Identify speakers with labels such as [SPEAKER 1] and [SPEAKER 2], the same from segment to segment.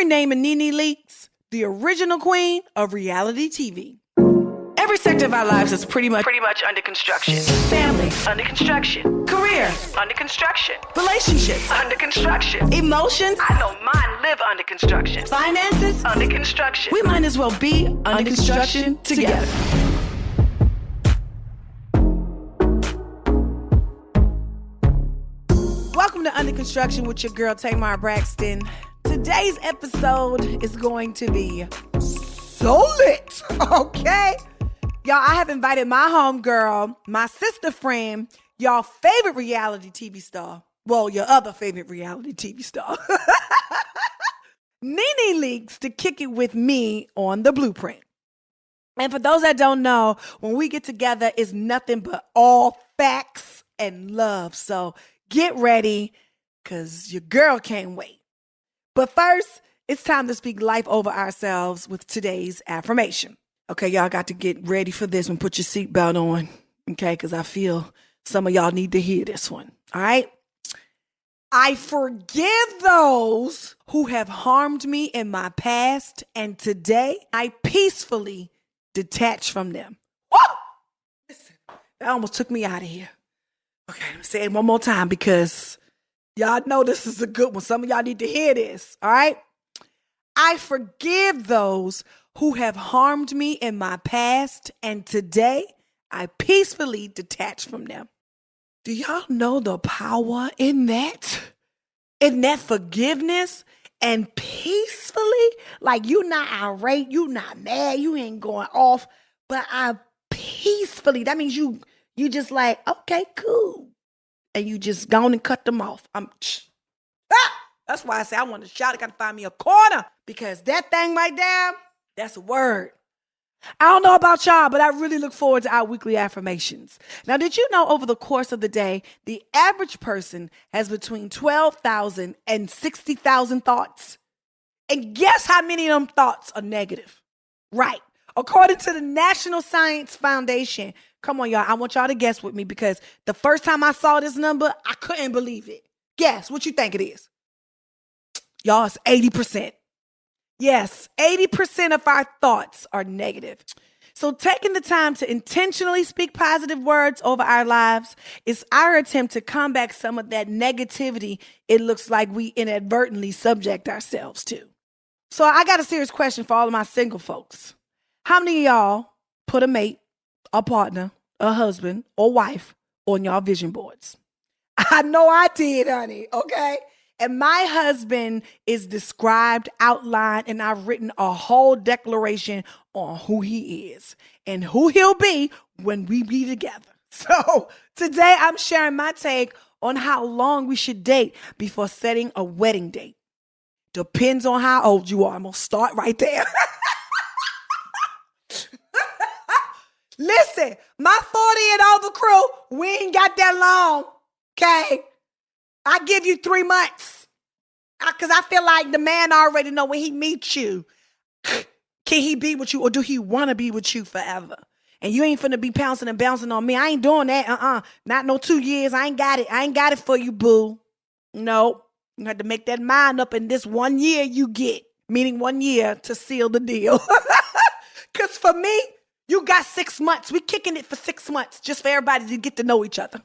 [SPEAKER 1] renaming NeNe Leakes the original queen of reality TV. Every sector of our lives is pretty much under construction. Family, under construction. Career, under construction. Relationships, under construction. Emotions, I know mine live under construction. Finances, under construction. We might as well be under construction together. Welcome to Under Construction with your girl, Tamar Braxton. Today's episode is going to be so lit, okay? Y'all, I have invited my homegirl, my sister friend, y'all favorite reality TV star. Well, your other favorite reality TV star. NeNe Leakes to kick it with me on the blueprint. And for those that don't know, when we get together, it's nothing but all facts and love. So get ready, because your girl can't wait. But first, it's time to speak life over ourselves with today's affirmation. Okay, y'all got to get ready for this one. Put your seatbelt on, okay? Because I feel some of y'all need to hear this one, all right? I forgive those who have harmed me in my past, and today I peacefully detach from them. Woo! Listen, that almost took me out of here. Okay, let me say it one more time because y'all know this is a good one. Some of y'all need to hear this, all right? I forgive those who have harmed me in my past, and today I peacefully detach from them. Do y'all know the power in that? In that forgiveness and peacefully? Like, you not irate, you not mad, you ain't going off, but I peacefully, that means you just like, okay, cool. And you just gone and cut them off. That's why I say I want to shout. I got to find me a corner, because that thing right there, that's a word. I don't know about y'all, but I really look forward to our weekly affirmations. Now, did you know over the course of the day, the average person has between 12,000 and 60,000 thoughts? And guess how many of them thoughts are negative? Right. According to the National Science Foundation, come on, y'all. I want y'all to guess with me, because the first time I saw this number, I couldn't believe it. Guess what you think it is. Y'all, it's 80%. Yes, 80% of our thoughts are negative. So taking the time to intentionally speak positive words over our lives is our attempt to combat some of that negativity it looks like we inadvertently subject ourselves to. So I got a serious question for all of my single folks. How many of y'all put a mate, a partner, a husband, or wife on y'all vision boards? I know I did, honey, okay? And my husband is described, outlined, and I've written a whole declaration on who he is and who he'll be when we be together. So today I'm sharing my take on how long we should date before setting a wedding date. Depends on how old you are. I'm going to start right there. Listen, my 40 and over crew, we ain't got that long, okay? I give you 3 months, because I feel like the man already know when he meets you, can he be with you, or do he want to be with you forever? And you ain't finna be pouncing and bouncing on me. I ain't doing that, Not no 2 years. I ain't got it for you, boo. No, you have to make that mind up in this 1 year you get, meaning 1 year to seal the deal. Because for me, you got 6 months. We kicking it for 6 months just for everybody to get to know each other.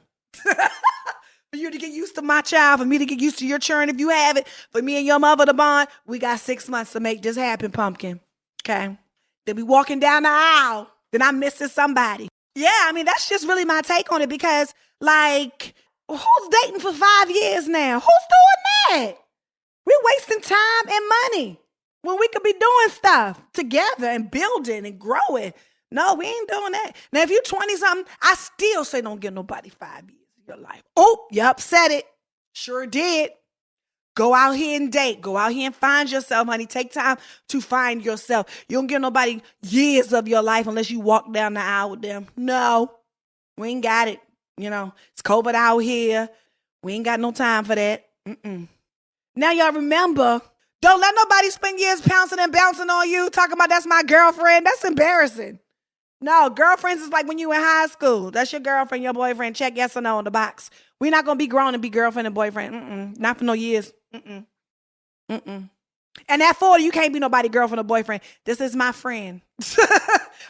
[SPEAKER 1] For you to get used to my child, for me to get used to your churn if you have it, for me and your mother to bond, we got 6 months to make this happen, pumpkin. Okay? Then we walking down the aisle. Then I'm missing somebody. Yeah, I mean, that's just really my take on it, because, like, who's dating for 5 years now? Who's doing that? We're wasting time and money when we could be doing stuff together and building and growing. No, we ain't doing that. Now, if you're 20-something, I still say don't give nobody 5 years of your life. Oh, you upset it. Sure did. Go out here and date. Go out here and find yourself, honey. Take time to find yourself. You don't give nobody years of your life unless you walk down the aisle with them. No, we ain't got it. You know, it's COVID out here. We ain't got no time for that. Now, y'all remember, don't let nobody spend years pouncing and bouncing on you, talking about that's my girlfriend. That's embarrassing. No, girlfriends is like when you in high school. That's your girlfriend, your boyfriend. Check yes or no on the box. We're not going to be grown and be girlfriend and boyfriend. Not for no years. And at 40, you can't be nobody girlfriend or boyfriend. This is my friend.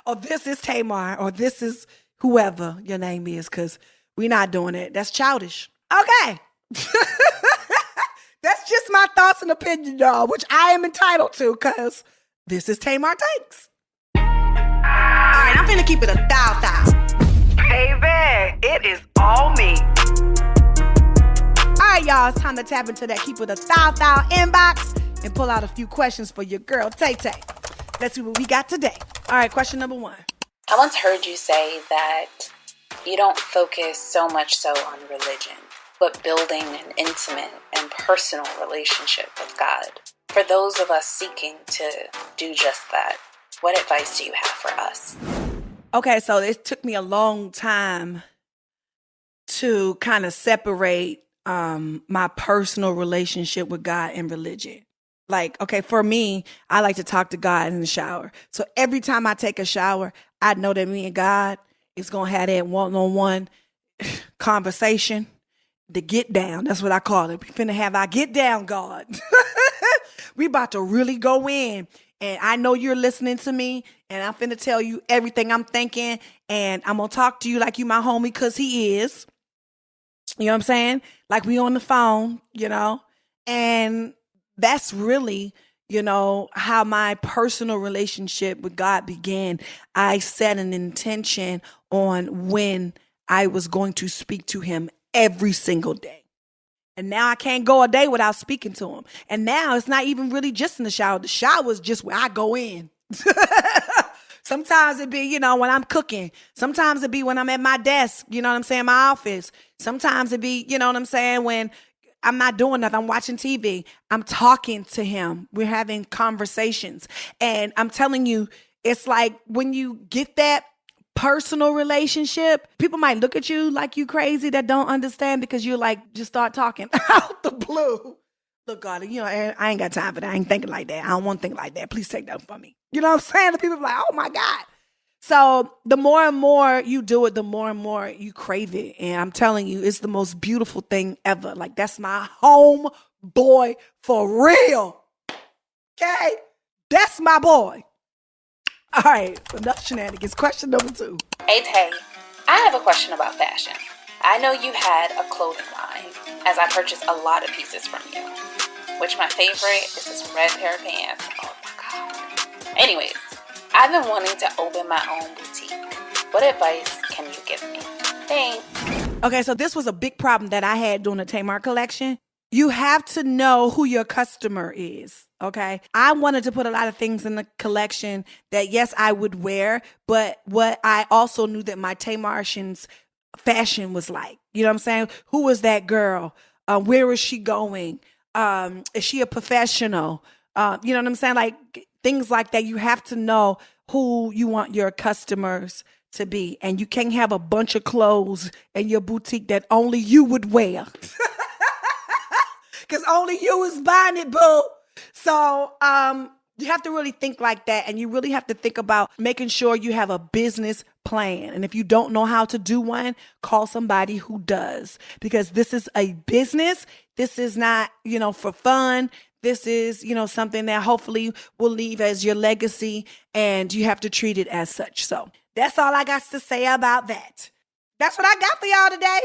[SPEAKER 1] Or this is Tamar. Or this is whoever your name is, because we're not doing it. That's childish. Okay. That's just my thoughts and opinion, y'all, which I am entitled to, because this is Tamar Takes. All right, I'm finna keep it a thou. Baby, it is all me. All right, y'all, it's time to tap into that keep it a thou inbox and pull out a few questions for your girl, Tay-Tay. Let's see what we got today. All right, question number 1.
[SPEAKER 2] I once heard you say that you don't focus so much so on religion, but building an intimate and personal relationship with God. For those of us seeking to do just that, what advice do you have for us?
[SPEAKER 1] Okay, so it took me a long time to kind of separate my personal relationship with God and religion. Like, okay, for me, I like to talk to God in the shower. So every time I take a shower, I know that me and God is going to have that one-on-one conversation. The get down. That's what I call it. We finna have our get down, God. We about to really go in. And I know you're listening to me. And I'm finna tell you everything I'm thinking. And I'm going to talk to you like you my homie, because he is. You know what I'm saying? Like we on the phone, you know. And that's really, you know, how my personal relationship with God began. I set an intention on when I was going to speak to him every single day. And now I can't go a day without speaking to him. And now it's not even really just in the shower. The shower is just where I go in. Sometimes it be, you know, when I'm cooking. Sometimes it be when I'm at my desk, you know what I'm saying, my office. Sometimes it be, you know what I'm saying, when I'm not doing nothing. I'm watching TV. I'm talking to him. We're having conversations. And I'm telling you, it's like when you get that personal relationship, people might look at you like you crazy that don't understand, because you like just start talking out the blue. Look, God, you know, I ain't got time for that. I ain't thinking like that. I don't want to think like that. Please take that from me. You know what I'm saying? The people be like, oh my God. So the more and more you do it, the more and more you crave it. And I'm telling you, it's the most beautiful thing ever. Like, that's my home boy for real. Okay? That's my boy. All right, enough shenanigans. Question number 2.
[SPEAKER 2] Hey, Tay, I have a question about fashion. I know you had a clothing line, as I purchased a lot of pieces from you. Which my favorite is this red pair of pants. Oh my God. Anyways, I've been wanting to open my own boutique. What advice can you give me? Thanks.
[SPEAKER 1] Okay, so this was a big problem that I had during the Tamar collection. You have to know who your customer is, okay? I wanted to put a lot of things in the collection that, yes, I would wear, but what I also knew that my Tamartians fashion was like. You know what I'm saying? Who was that girl? Where is she going? Is she a professional? You know what I'm saying? Like things like that. You have to know who you want your customers to be. And you can't have a bunch of clothes in your boutique that only you would wear. Because only you is buying it, boo. So you have to really think like that. And you really have to think about making sure you have a business plan. And if you don't know how to do one, call somebody who does. Because this is a business. This is not, you know, for fun. This is, you know, something that hopefully will leave as your legacy. And you have to treat it as such. So that's all I got to say about that. That's what I got for y'all today.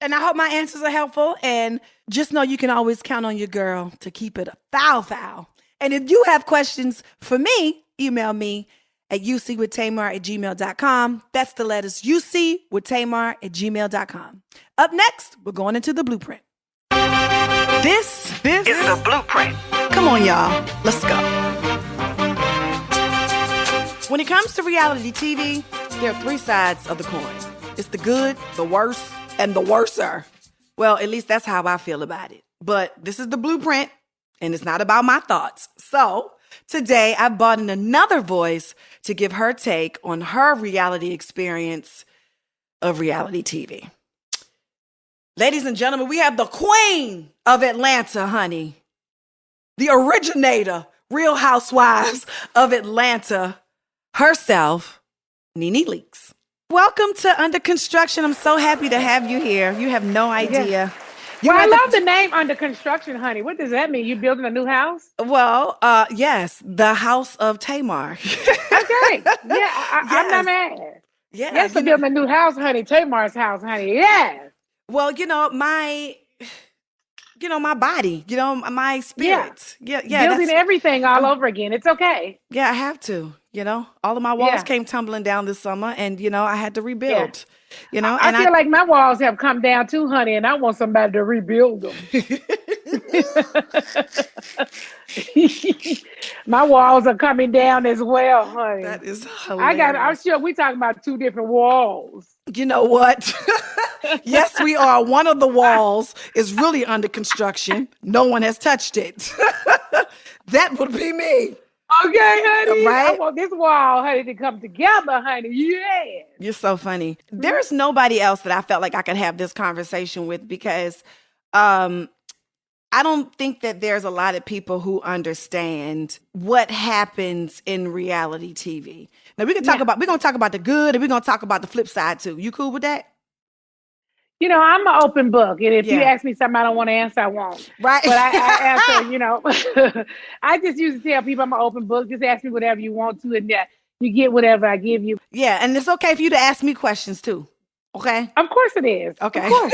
[SPEAKER 1] And I hope my answers are helpful. And just know you can always count on your girl to keep it a thou. And if you have questions for me, email me at ucwithtamar@gmail.com. That's the letters ucwithtamar@gmail.com. Up next, we're going into the blueprint. This is the blueprint. Come on, y'all. Let's go. When it comes to reality TV, there are 3 sides of the coin. It's the good, the worst, and the worser. Well, at least that's how I feel about it. But this is the blueprint, and it's not about my thoughts. So today I brought in another voice to give her take on her reality experience of reality TV. Ladies and gentlemen, we have the queen of Atlanta, honey. The originator, Real Housewives of Atlanta, herself, NeNe Leakes. Welcome to Under Construction. I'm so happy to have you here. You have no idea. You
[SPEAKER 3] Well, I
[SPEAKER 1] had
[SPEAKER 3] love the
[SPEAKER 1] to.
[SPEAKER 3] name Under Construction, honey. What does that mean? You building a new house?
[SPEAKER 1] Well, yes, the House of Tamar.
[SPEAKER 3] Okay. Yeah, I'm not
[SPEAKER 1] Yes,
[SPEAKER 3] mad.
[SPEAKER 1] yeah.
[SPEAKER 3] Yes, for building a new house, honey. Tamar's house, honey. Yes.
[SPEAKER 1] Well, my body, my
[SPEAKER 3] Yeah.
[SPEAKER 1] spirit. Yeah, yeah.
[SPEAKER 3] Building everything all
[SPEAKER 1] I'm,
[SPEAKER 3] over again. It's okay.
[SPEAKER 1] yeah. I have to. All of my walls
[SPEAKER 3] Yeah.
[SPEAKER 1] came tumbling down this summer, and I had to
[SPEAKER 3] Yeah.
[SPEAKER 1] rebuild.
[SPEAKER 3] I
[SPEAKER 1] And I.
[SPEAKER 3] feel like my walls have come down too, honey, and I want somebody to rebuild them. My walls are coming down as well, honey.
[SPEAKER 1] That is
[SPEAKER 3] I'm
[SPEAKER 1] hilarious.
[SPEAKER 3] sure we talking about two different walls.
[SPEAKER 1] You know what? Yes, we are. One of the walls is really under construction. No one has touched it. That would be me.
[SPEAKER 3] Okay, honey. I
[SPEAKER 1] Right?
[SPEAKER 3] want this wall, honey, to come together, honey. Yeah.
[SPEAKER 1] You're so funny. There's nobody else that I felt like I could have this conversation with because um, I don't think that there's a lot of people who understand what happens in reality TV. Now
[SPEAKER 3] Yeah.
[SPEAKER 1] we're gonna talk about the good and we're gonna talk about the flip side too. You cool with that?
[SPEAKER 3] I'm an open book. And if you
[SPEAKER 1] Yeah.
[SPEAKER 3] ask me something I don't want to answer, I won't.
[SPEAKER 1] Right?
[SPEAKER 3] But I answer, I just used to tell people I'm an open book. Just ask me whatever you want to, and you get whatever I give you.
[SPEAKER 1] Yeah, and it's okay for you to ask me questions too. Okay?
[SPEAKER 3] Of course it is. Of
[SPEAKER 1] Okay.
[SPEAKER 3] course.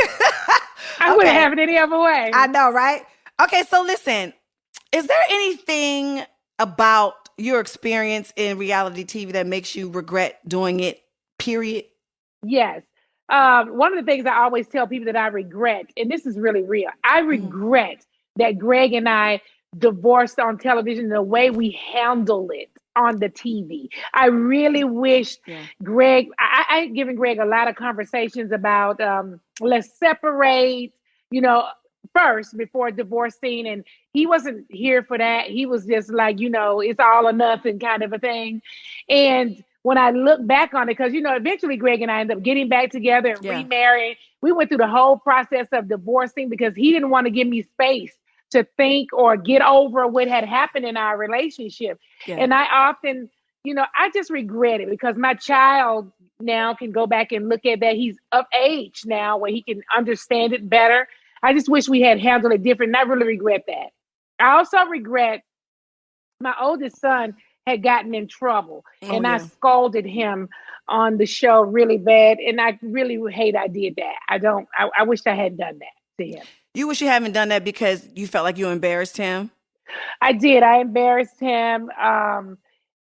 [SPEAKER 3] I wouldn't
[SPEAKER 1] Okay.
[SPEAKER 3] have it any other way.
[SPEAKER 1] I know, right? Okay, so listen, is there anything about your experience in reality TV that makes you regret doing it, period?
[SPEAKER 3] Yes. One of the things I always tell people that I regret, and this is really real, I
[SPEAKER 1] Mhm.
[SPEAKER 3] regret that Greg and I divorced on television, the way we handle it on the TV. I really wish
[SPEAKER 1] Yeah.
[SPEAKER 3] Greg, I've given Greg a lot of conversations about let's separate, you know, first before divorcing. And he wasn't here for that. He was just like, it's all or nothing kind of a thing. And when I look back on it, because eventually Greg and I ended up getting back together and
[SPEAKER 1] Yeah.
[SPEAKER 3] remarrying. We went through the whole process of divorcing because he didn't want to give me space to think or get over what had happened in our relationship.
[SPEAKER 1] Yeah.
[SPEAKER 3] And I often, I just regret it because my child now can go back and look at that. He's of age now where he can understand it better. I just wish we had handled it different. And I really regret that. I also regret my oldest son had gotten in trouble
[SPEAKER 1] Oh
[SPEAKER 3] and I
[SPEAKER 1] yeah.
[SPEAKER 3] scolded him on the show really bad. And I really hate I did that. I wish I had done that to him.
[SPEAKER 1] You wish you haven't done that because you felt like you embarrassed him?
[SPEAKER 3] I did. I embarrassed him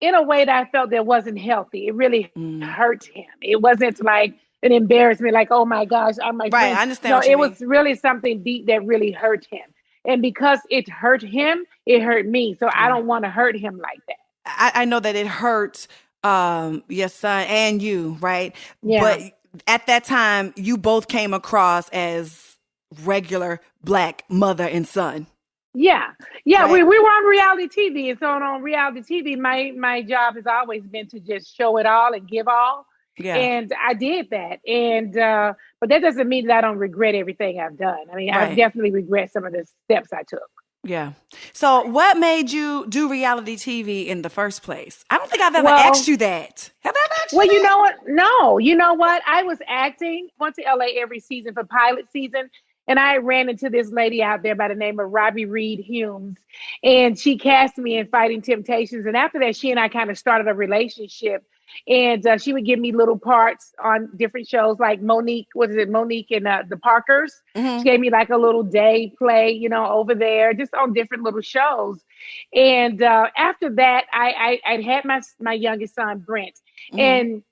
[SPEAKER 3] in a way that I felt that wasn't healthy. It really
[SPEAKER 1] Mm.
[SPEAKER 3] hurt him. It wasn't like an embarrassment, like, oh my gosh, I'm my
[SPEAKER 1] Right,
[SPEAKER 3] friend.
[SPEAKER 1] I understand
[SPEAKER 3] No,
[SPEAKER 1] what you
[SPEAKER 3] it
[SPEAKER 1] mean.
[SPEAKER 3] was really something deep that really hurt him. And because it hurt him, it hurt me. So I
[SPEAKER 1] Yeah.
[SPEAKER 3] don't want to hurt him like that.
[SPEAKER 1] I know that it hurt your son and you, right?
[SPEAKER 3] Yeah.
[SPEAKER 1] But at that time, you both came across as regular Black mother and son.
[SPEAKER 3] Yeah. Yeah.
[SPEAKER 1] Right.
[SPEAKER 3] We were on reality TV. And so on reality TV, my job has always been to just show it all and give all.
[SPEAKER 1] Yeah.
[SPEAKER 3] And I did that. And but that doesn't mean that I don't regret everything I've done. I mean, I
[SPEAKER 1] Right.
[SPEAKER 3] definitely regret some of the steps I took.
[SPEAKER 1] Yeah. So what made you do reality TV in the first place? I don't think I've ever
[SPEAKER 3] Well,
[SPEAKER 1] asked you that. Have I ever asked
[SPEAKER 3] well,
[SPEAKER 1] you
[SPEAKER 3] you
[SPEAKER 1] that?
[SPEAKER 3] know what? No, you know what? I was acting, went to LA every season for pilot season. And I ran into this lady out there by the name of Robbie Reed Humes. And she cast me in Fighting Temptations. And after that, she and I kind of started a relationship. And she would give me little parts on different shows like Monique, what is it? Monique and the Parkers. She
[SPEAKER 1] Mm-hmm.
[SPEAKER 3] gave me like a little day play, over there, just on different little shows. And after that, I'd had my youngest son, Brent.
[SPEAKER 1] Mm-hmm.
[SPEAKER 3] And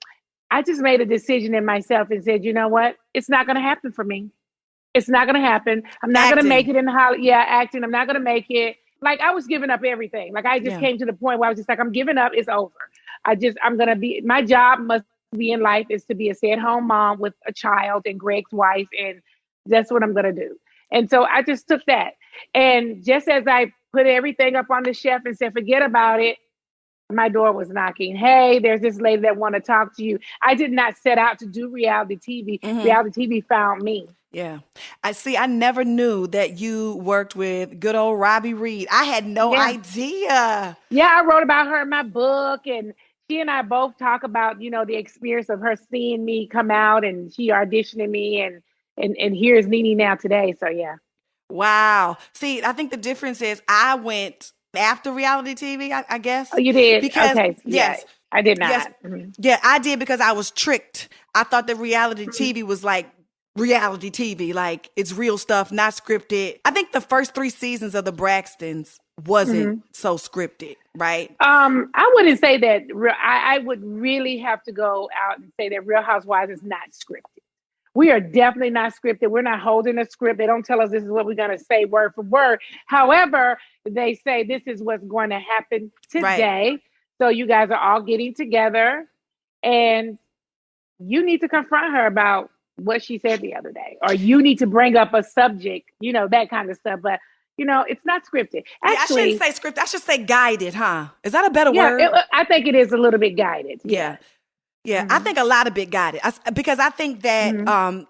[SPEAKER 3] I just made a decision in myself and said, you know what? It's not going to happen for me. It's not going to happen. I'm not going to make
[SPEAKER 1] Acting.
[SPEAKER 3] it in Hollywood. Yeah, acting. I'm not going to make it. Like I was giving up everything. Like I just
[SPEAKER 1] Yeah.
[SPEAKER 3] came to the point where I was just like, I'm giving up. It's over. I'm going to be, my job must be in life is to be a stay-at-home mom with a child and Greg's wife. And that's what I'm going to do. And so I just took that. And just as I put everything up on the shelf and said, forget about it, my door was knocking. Hey, there's this lady that want to talk to you. I did not set out to do reality TV.
[SPEAKER 1] Mm-hmm.
[SPEAKER 3] Reality TV found me.
[SPEAKER 1] Yeah. I never knew that you worked with good old Robbie Reed. I had no
[SPEAKER 3] Yeah.
[SPEAKER 1] idea.
[SPEAKER 3] Yeah, I wrote about her in my book, and she and I both talk about, the experience of her seeing me come out and she auditioning me. And and here's NeNe now today. So yeah.
[SPEAKER 1] Wow. See, I think the difference is I went after reality TV, I
[SPEAKER 3] Oh,
[SPEAKER 1] guess.
[SPEAKER 3] you did?
[SPEAKER 1] Because,
[SPEAKER 3] Okay. Yeah.
[SPEAKER 1] yes,
[SPEAKER 3] I did
[SPEAKER 1] yes,
[SPEAKER 3] not. Mhm.
[SPEAKER 1] yeah, I did because I was tricked. I thought that reality TV was like reality TV, like it's real stuff, not scripted. I think the first 3 seasons of the Braxtons wasn't
[SPEAKER 3] Mhm.
[SPEAKER 1] so scripted, right?
[SPEAKER 3] I wouldn't say that. I would really have to go out and say that Real Housewives is not scripted. We are definitely not scripted. We're not holding a script. They don't tell us this is what we're going to say word for word. However, they say this is what's going to happen
[SPEAKER 1] Right.
[SPEAKER 3] today. So you guys are all getting together, and you need to confront her about what she said the other day, or you need to bring up a subject, that kind of stuff. But it's not scripted.
[SPEAKER 1] Yeah, I shouldn't
[SPEAKER 3] Actually,
[SPEAKER 1] say scripted. I should say guided, huh? Is that a better
[SPEAKER 3] yeah,
[SPEAKER 1] word?
[SPEAKER 3] I think it is a little bit guided.
[SPEAKER 1] Yeah.
[SPEAKER 3] Yeah.
[SPEAKER 1] Yeah, I
[SPEAKER 3] Hmm.
[SPEAKER 1] think a lot of it got it because I think that
[SPEAKER 3] Hmm.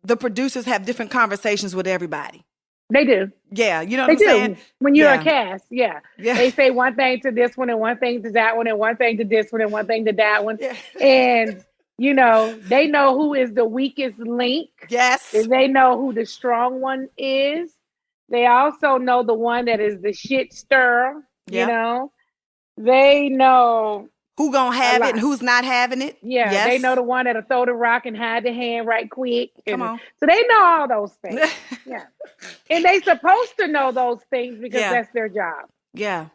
[SPEAKER 1] the producers have different conversations with everybody.
[SPEAKER 3] They do.
[SPEAKER 1] Yeah, you know what
[SPEAKER 3] They
[SPEAKER 1] I'm saying?
[SPEAKER 3] do. When you're a
[SPEAKER 1] Yeah,
[SPEAKER 3] cast, yeah.
[SPEAKER 1] yeah,
[SPEAKER 3] They say one thing to this one and one thing to that one and one thing to this one and one thing to that one.
[SPEAKER 1] yeah.
[SPEAKER 3] And, they know who is the weakest link.
[SPEAKER 1] Yes.
[SPEAKER 3] And they know who the strong one is. They also know the one that is the shit stir, you
[SPEAKER 1] Yeah.
[SPEAKER 3] know. They know
[SPEAKER 1] Who gonna
[SPEAKER 3] a
[SPEAKER 1] have it and
[SPEAKER 3] lot.
[SPEAKER 1] who's not having it?
[SPEAKER 3] Yeah, they know
[SPEAKER 1] Yes.
[SPEAKER 3] the one that'll throw the rock and hide the hand right quick.
[SPEAKER 1] Come
[SPEAKER 3] And
[SPEAKER 1] on.
[SPEAKER 3] so they know all those things. Yeah. And they supposed to know those things because
[SPEAKER 1] Yeah.
[SPEAKER 3] that's their job.
[SPEAKER 1] Yeah.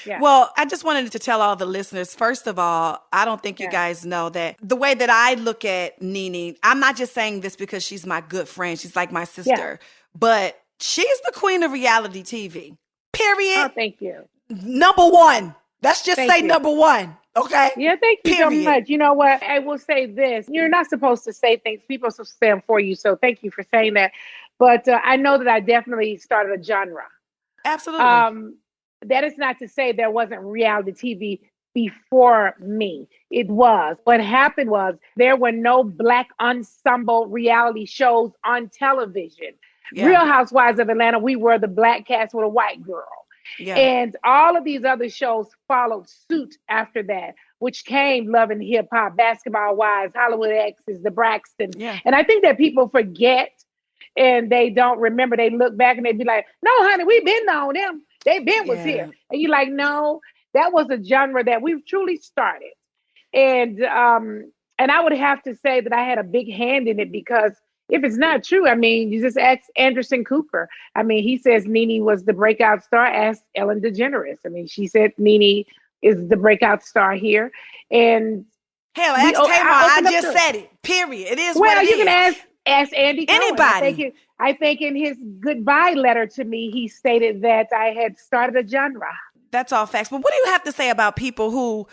[SPEAKER 3] Yeah.
[SPEAKER 1] Well, I just wanted to tell all the listeners, first of all, I don't think you
[SPEAKER 3] Yeah.
[SPEAKER 1] guys know that the way that I look at NeNe, I'm not just saying this because she's my good friend. She's like my
[SPEAKER 3] Yeah.
[SPEAKER 1] sister, but she's the queen of reality TV.
[SPEAKER 3] Oh,
[SPEAKER 1] Period.
[SPEAKER 3] thank you.
[SPEAKER 1] Number one. Let's just
[SPEAKER 3] Thank
[SPEAKER 1] say
[SPEAKER 3] you.
[SPEAKER 1] number one. Okay.
[SPEAKER 3] Yeah, thank you so
[SPEAKER 1] Period.
[SPEAKER 3] much. You know what? I will say this. You're not supposed to say things. People are supposed to say them for you. So thank you for saying that. But I know that I definitely started a genre.
[SPEAKER 1] Absolutely.
[SPEAKER 3] Um, that is not to say there wasn't reality TV before me. It was. What happened was there were no black ensemble reality shows on television.
[SPEAKER 1] Yeah.
[SPEAKER 3] Real Housewives of Atlanta, we were the black cast with a white girl.
[SPEAKER 1] Yeah.
[SPEAKER 3] And all of these other shows followed suit after that, which came Love and Hip Hop, Basketball Wives, Hollywood Exes, the Braxtons.
[SPEAKER 1] Yeah.
[SPEAKER 3] And I think that people forget and they don't remember. They look back and they be like, no, honey, we've been on them. They been was here.
[SPEAKER 1] Yeah.
[SPEAKER 3] And you're like, no, that was a genre that we've truly started. And I would have to say that I had a big hand in it because if it's not true, I mean, you just ask Anderson Cooper. I mean, he says NeNe was the breakout star. Ask Ellen DeGeneres. I mean, she said NeNe is the breakout star here. And
[SPEAKER 1] Hell, ask Tamar.
[SPEAKER 3] I
[SPEAKER 1] I
[SPEAKER 3] opened up
[SPEAKER 1] just
[SPEAKER 3] to,
[SPEAKER 1] said it. Period. It is what
[SPEAKER 3] well,
[SPEAKER 1] it
[SPEAKER 3] you can
[SPEAKER 1] is.
[SPEAKER 3] ask Andy Cohen.
[SPEAKER 1] Anybody.
[SPEAKER 3] I think in his goodbye letter to me, he stated that I had started a genre.
[SPEAKER 1] That's all facts. But what do you have to say about people who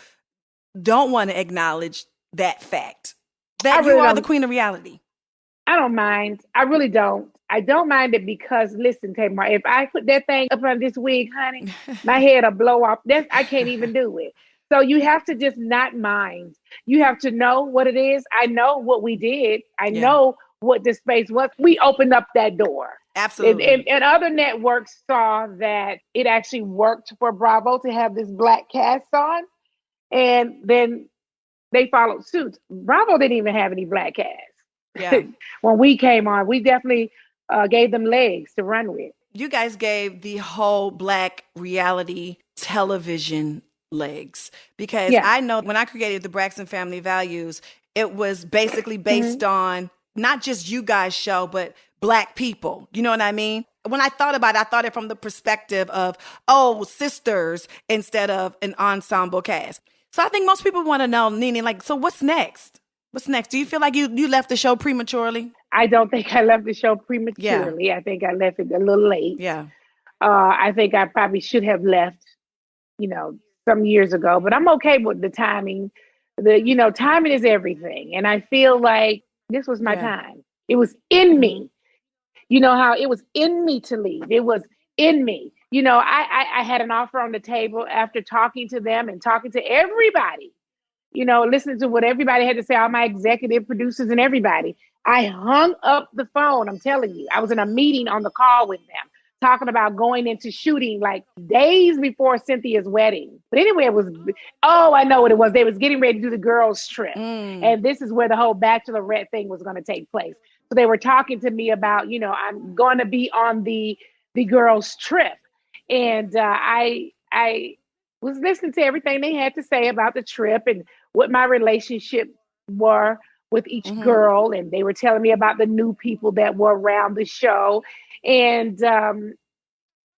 [SPEAKER 1] don't want to acknowledge that fact?
[SPEAKER 3] I
[SPEAKER 1] That you
[SPEAKER 3] really
[SPEAKER 1] are
[SPEAKER 3] don't.
[SPEAKER 1] the queen of reality.
[SPEAKER 3] I don't mind. I really don't. I don't mind it because listen, Tamar, if I put that thing up on this wig, honey, my head'll blow off. I can't even do it. So you have to just not mind. You have to know what it is. I know what we did. I
[SPEAKER 1] Yeah.
[SPEAKER 3] know what the space was. We opened up that door.
[SPEAKER 1] Absolutely.
[SPEAKER 3] And other networks saw that it actually worked for Bravo to have this black cast on. And then they followed suit. Bravo didn't even have any black cast.
[SPEAKER 1] Yeah.
[SPEAKER 3] When we came on, we definitely gave them legs to run with.
[SPEAKER 1] You guys gave the whole black reality television legs because
[SPEAKER 3] Yeah.
[SPEAKER 1] I know when I created the Braxton Family Values, it was basically based on not just you guys' show, but black people. You know what I mean? When I thought about it, I thought it from the perspective of, sisters instead of an ensemble cast. So I think most people want to know, NeNe, like, so what's next? What's next? Do you feel like you left the show prematurely?
[SPEAKER 3] I don't think I left the show
[SPEAKER 1] Yeah.
[SPEAKER 3] prematurely. I think I left it a little late.
[SPEAKER 1] Yeah.
[SPEAKER 3] I think I probably should have left, some years ago, but I'm okay with the timing. Timing is everything. And I feel like this was my
[SPEAKER 1] Yeah.
[SPEAKER 3] time. It was in me. You know how it was in me to leave. It was in me. I had an offer on the table after talking to them and talking to everybody, listening to what everybody had to say, all my executive producers and everybody. I hung up the phone. I'm telling you, I was in a meeting on the call with them, talking about going into shooting like days before Cynthia's wedding. But anyway, I know what it was. They was getting ready to do the girls' trip. And this is where the whole bachelorette thing was going to take place. So they were talking to me about, I'm going to be on the girls' trip, and I was listening to everything they had to say about the trip and what my relationship were with each girl, and they were telling me about the new people that were around the show, and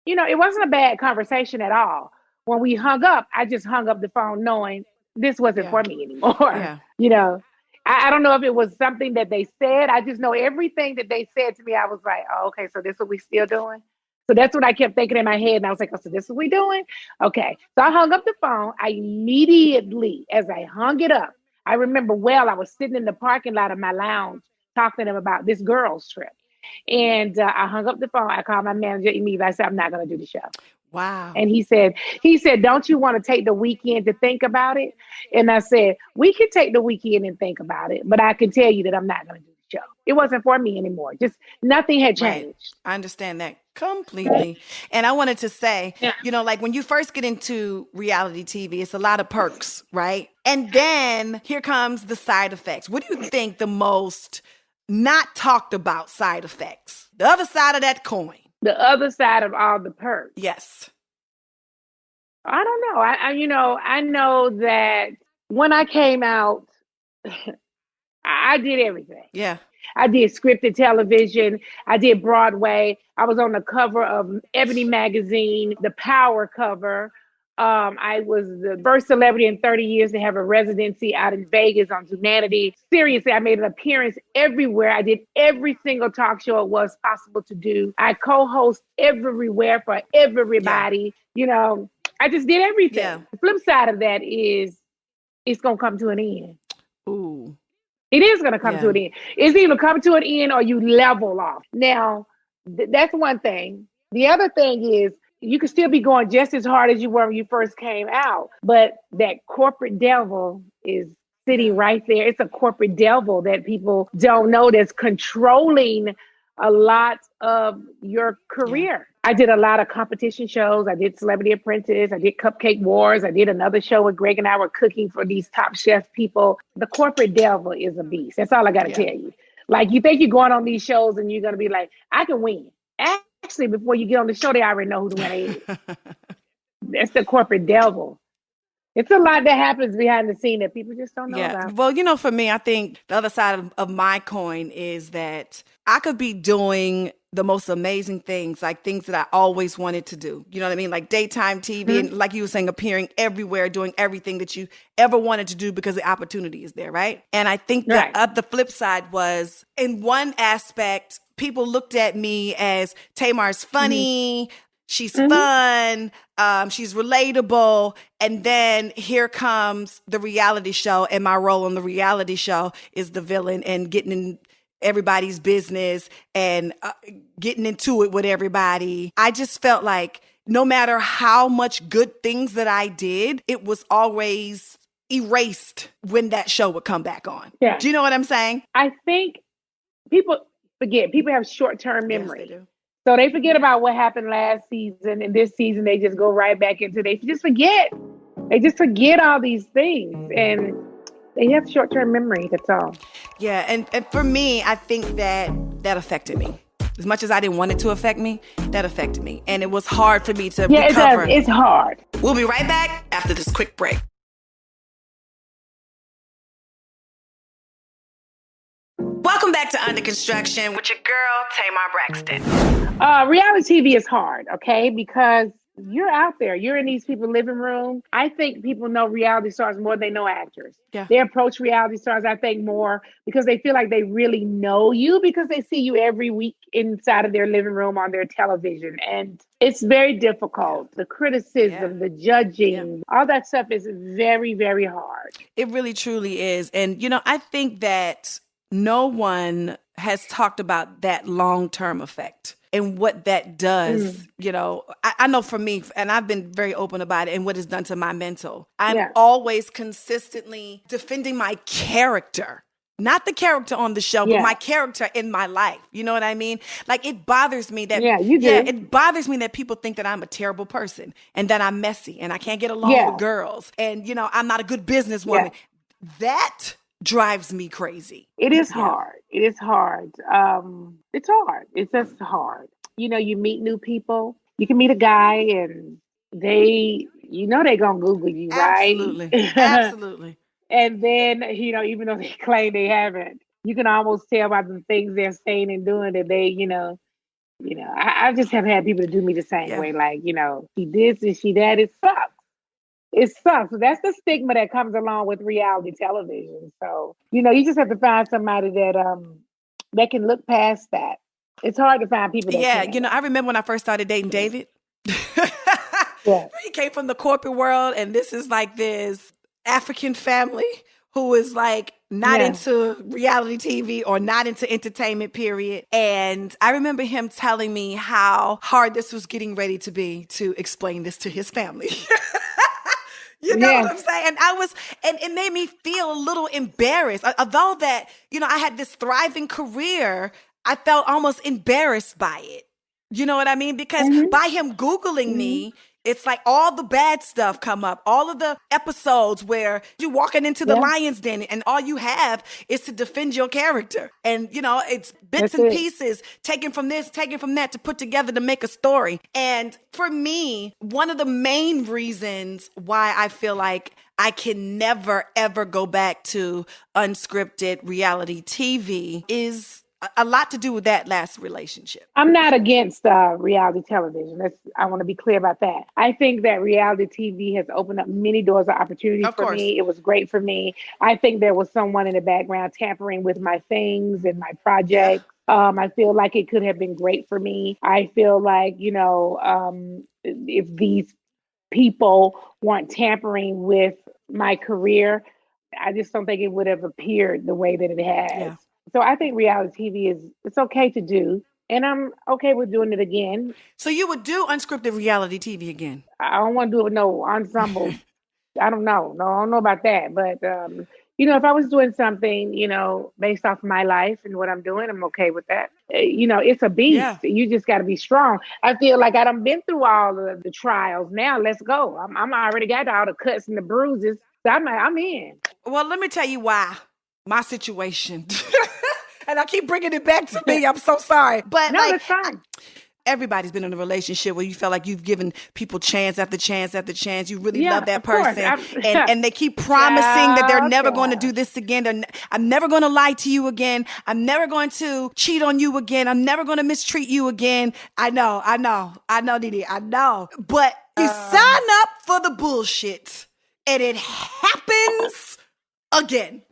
[SPEAKER 3] it wasn't a bad conversation at all. When we hung up, I just hung up the phone knowing this wasn't
[SPEAKER 1] Yeah.
[SPEAKER 3] for me anymore.
[SPEAKER 1] Yeah.
[SPEAKER 3] I don't know if it was something that they said. I just know everything that they said to me. I was like, oh, okay, so this is what we still doing. So that's what I kept thinking in my head. And I was like, oh, so this is what we doing? Okay. So I hung up the phone. I immediately, as I hung it up, I remember well, I was sitting in the parking lot of my lounge talking to them about this girls' trip. And I hung up the phone. I called my manager immediately. I said, I'm not going to do the show.
[SPEAKER 1] Wow.
[SPEAKER 3] And he said, don't you want to take the weekend to think about it? And I said, we can take the weekend and think about it, but I can tell you that I'm not going to do the show. It wasn't for me anymore. Just nothing had changed.
[SPEAKER 1] Right. I understand that completely. And I wanted to say,
[SPEAKER 3] Yeah.
[SPEAKER 1] like when you first get into reality TV, it's a lot of perks, right? And then here comes the side effects. What do you think the most not talked about side effects? The other side of that coin.
[SPEAKER 3] The other side of all the perks.
[SPEAKER 1] Yes.
[SPEAKER 3] I don't know. I know that when I came out, I did everything.
[SPEAKER 1] Yeah.
[SPEAKER 3] I did scripted television. I did Broadway. I was on the cover of Ebony magazine, the Power cover. I was the first celebrity in 30 years to have a residency out in Vegas on Humanity. Seriously, I made an appearance everywhere. I did every single talk show it was possible to do. I co-host everywhere for everybody. I just did everything.
[SPEAKER 1] Yeah.
[SPEAKER 3] The flip side of that is it's going to come to an end.
[SPEAKER 1] Ooh.
[SPEAKER 3] It is going to come to an end. It's either come to an end or you level off. Now, that's one thing. The other thing is you can still be going just as hard as you were when you first came out, but that corporate devil is sitting right there. It's a corporate devil that people don't know that's controlling a lot of your career. I did a lot of competition shows. I did Celebrity Apprentice. I did Cupcake Wars. I did another show where Greg and I were cooking for these top chef people. The corporate devil is a beast. That's all I got to tell you. Like, you think you're going on these shows and you're going to be like, I can win. Actually, before you get on the show, they already know who the winner is. That's the corporate devil. It's a lot that happens behind the scene that people just don't know about.
[SPEAKER 1] Well, for me, I think the other side of my coin is that I could be doing the most amazing things, like things that I always wanted to do. You know what I mean? Like daytime TV and like you were saying, appearing everywhere, doing everything that you ever wanted to do because the opportunity is there, right? And I think that the flip side was, in one aspect, people looked at me as Tamar's funny, she's fun, she's relatable, and then here comes the reality show, and my role on the reality show is the villain and getting in everybody's business and getting into it with everybody. I just felt like no matter how much good things that I did, it was always erased when that show would come back on.
[SPEAKER 3] Yeah.
[SPEAKER 1] Do you know what I'm saying?
[SPEAKER 3] I think people forget. People have short-term memory.
[SPEAKER 1] Yes, they do.
[SPEAKER 3] So they forget about what happened last season, and this season they just go right back into they just forget. They just forget all these things, and they have short-term memory. That's all.
[SPEAKER 1] Yeah, and for me, I think that affected me. As much as I didn't want it to affect me, that affected me. And it was hard for me to recover.
[SPEAKER 3] It does. It's hard.
[SPEAKER 1] We'll be right back after this quick break. Welcome back to Under Construction with your girl, Tamar Braxton.
[SPEAKER 3] Reality TV is hard, okay? Because you're out there. You're in these people's living room. I think people know reality stars more than they know actors.
[SPEAKER 1] Yeah.
[SPEAKER 3] They approach reality stars, I think, more because they feel like they really know you because they see you every week inside of their living room on their television. And it's very difficult. The criticism, the judging, all that stuff is very, very hard.
[SPEAKER 1] It really, truly is. And, I think that no one has talked about that long-term effect and what that does. I know for me, and I've been very open about it and what it's done to my mental. I'm always consistently defending my character, not the character on the show, but my character in my life. You know what I mean? Like, it bothers me that, it bothers me that people think that I'm a terrible person and that I'm messy and I can't get along with girls and, I'm not a good businesswoman. That drives me crazy.
[SPEAKER 3] It is
[SPEAKER 1] Yeah.
[SPEAKER 3] hard. It is hard. It's hard. It's just hard. You meet new people. You can meet a guy and they're gonna Google you, right?
[SPEAKER 1] Absolutely. Absolutely.
[SPEAKER 3] And then, even though they claim they haven't, you can almost tell by the things they're saying and doing that I just have had people to do me the same
[SPEAKER 1] Yeah.
[SPEAKER 3] way. Like, she this and she that. It sucks. It sucks. That's the stigma that comes along with reality television. So, you just have to find somebody that can look past that. It's hard to find people that
[SPEAKER 1] Yeah.
[SPEAKER 3] can.
[SPEAKER 1] I remember when I first started dating David.
[SPEAKER 3] Yeah.
[SPEAKER 1] He came from the corporate world, and this is like this African family who is like not
[SPEAKER 3] Yeah.
[SPEAKER 1] into reality TV or not into entertainment, period. And I remember him telling me how hard this was getting ready to be to explain this to his family. You know what I'm saying? And it made me feel a little embarrassed. Although that, I had this thriving career, I felt almost embarrassed by it. You know what I mean? Because by him Googling me, it's like all the bad stuff come up. All of the episodes where you walking into the lion's den and all you have is to defend your character. And, it's bits and pieces taken from this, taken from that to put together to make a story. And for me, one of the main reasons why I feel like I can never, ever go back to unscripted reality TV is a lot to do with that last relationship.
[SPEAKER 3] I'm not against reality television. I want to be clear about that. I think that reality TV has opened up many doors of opportunity for me. It was great for me. I think there was someone in the background tampering with my things and my projects. I feel like it could have been great for me. I feel like, if these people weren't tampering with my career, I just don't think it would have appeared the way that it has.
[SPEAKER 1] Yeah.
[SPEAKER 3] So I think reality TV it's okay to do, and I'm okay with doing it again.
[SPEAKER 1] So you would do unscripted reality TV again?
[SPEAKER 3] I don't want to do it with no ensemble. I don't know. No, I don't know about that. But if I was doing something, based off of my life and what I'm doing, I'm okay with that. It's a beast.
[SPEAKER 1] Yeah.
[SPEAKER 3] You just got to be strong. I feel like I done been through all of the trials. Now let's go. I'm already got all the cuts and the bruises. So I'm in.
[SPEAKER 1] Well, let me tell you why. My situation. And I keep bringing it back to me. I'm so sorry. But
[SPEAKER 3] no, it's fine.
[SPEAKER 1] Everybody's been in a relationship where you feel like you've given people chance after chance after chance. You really love that person. And they keep promising that they're never going to do this again. I'm never going to lie to you again. I'm never going to cheat on you again. I'm never going to mistreat you again. I know, NeNe, I know. But you sign up for the bullshit and it happens again.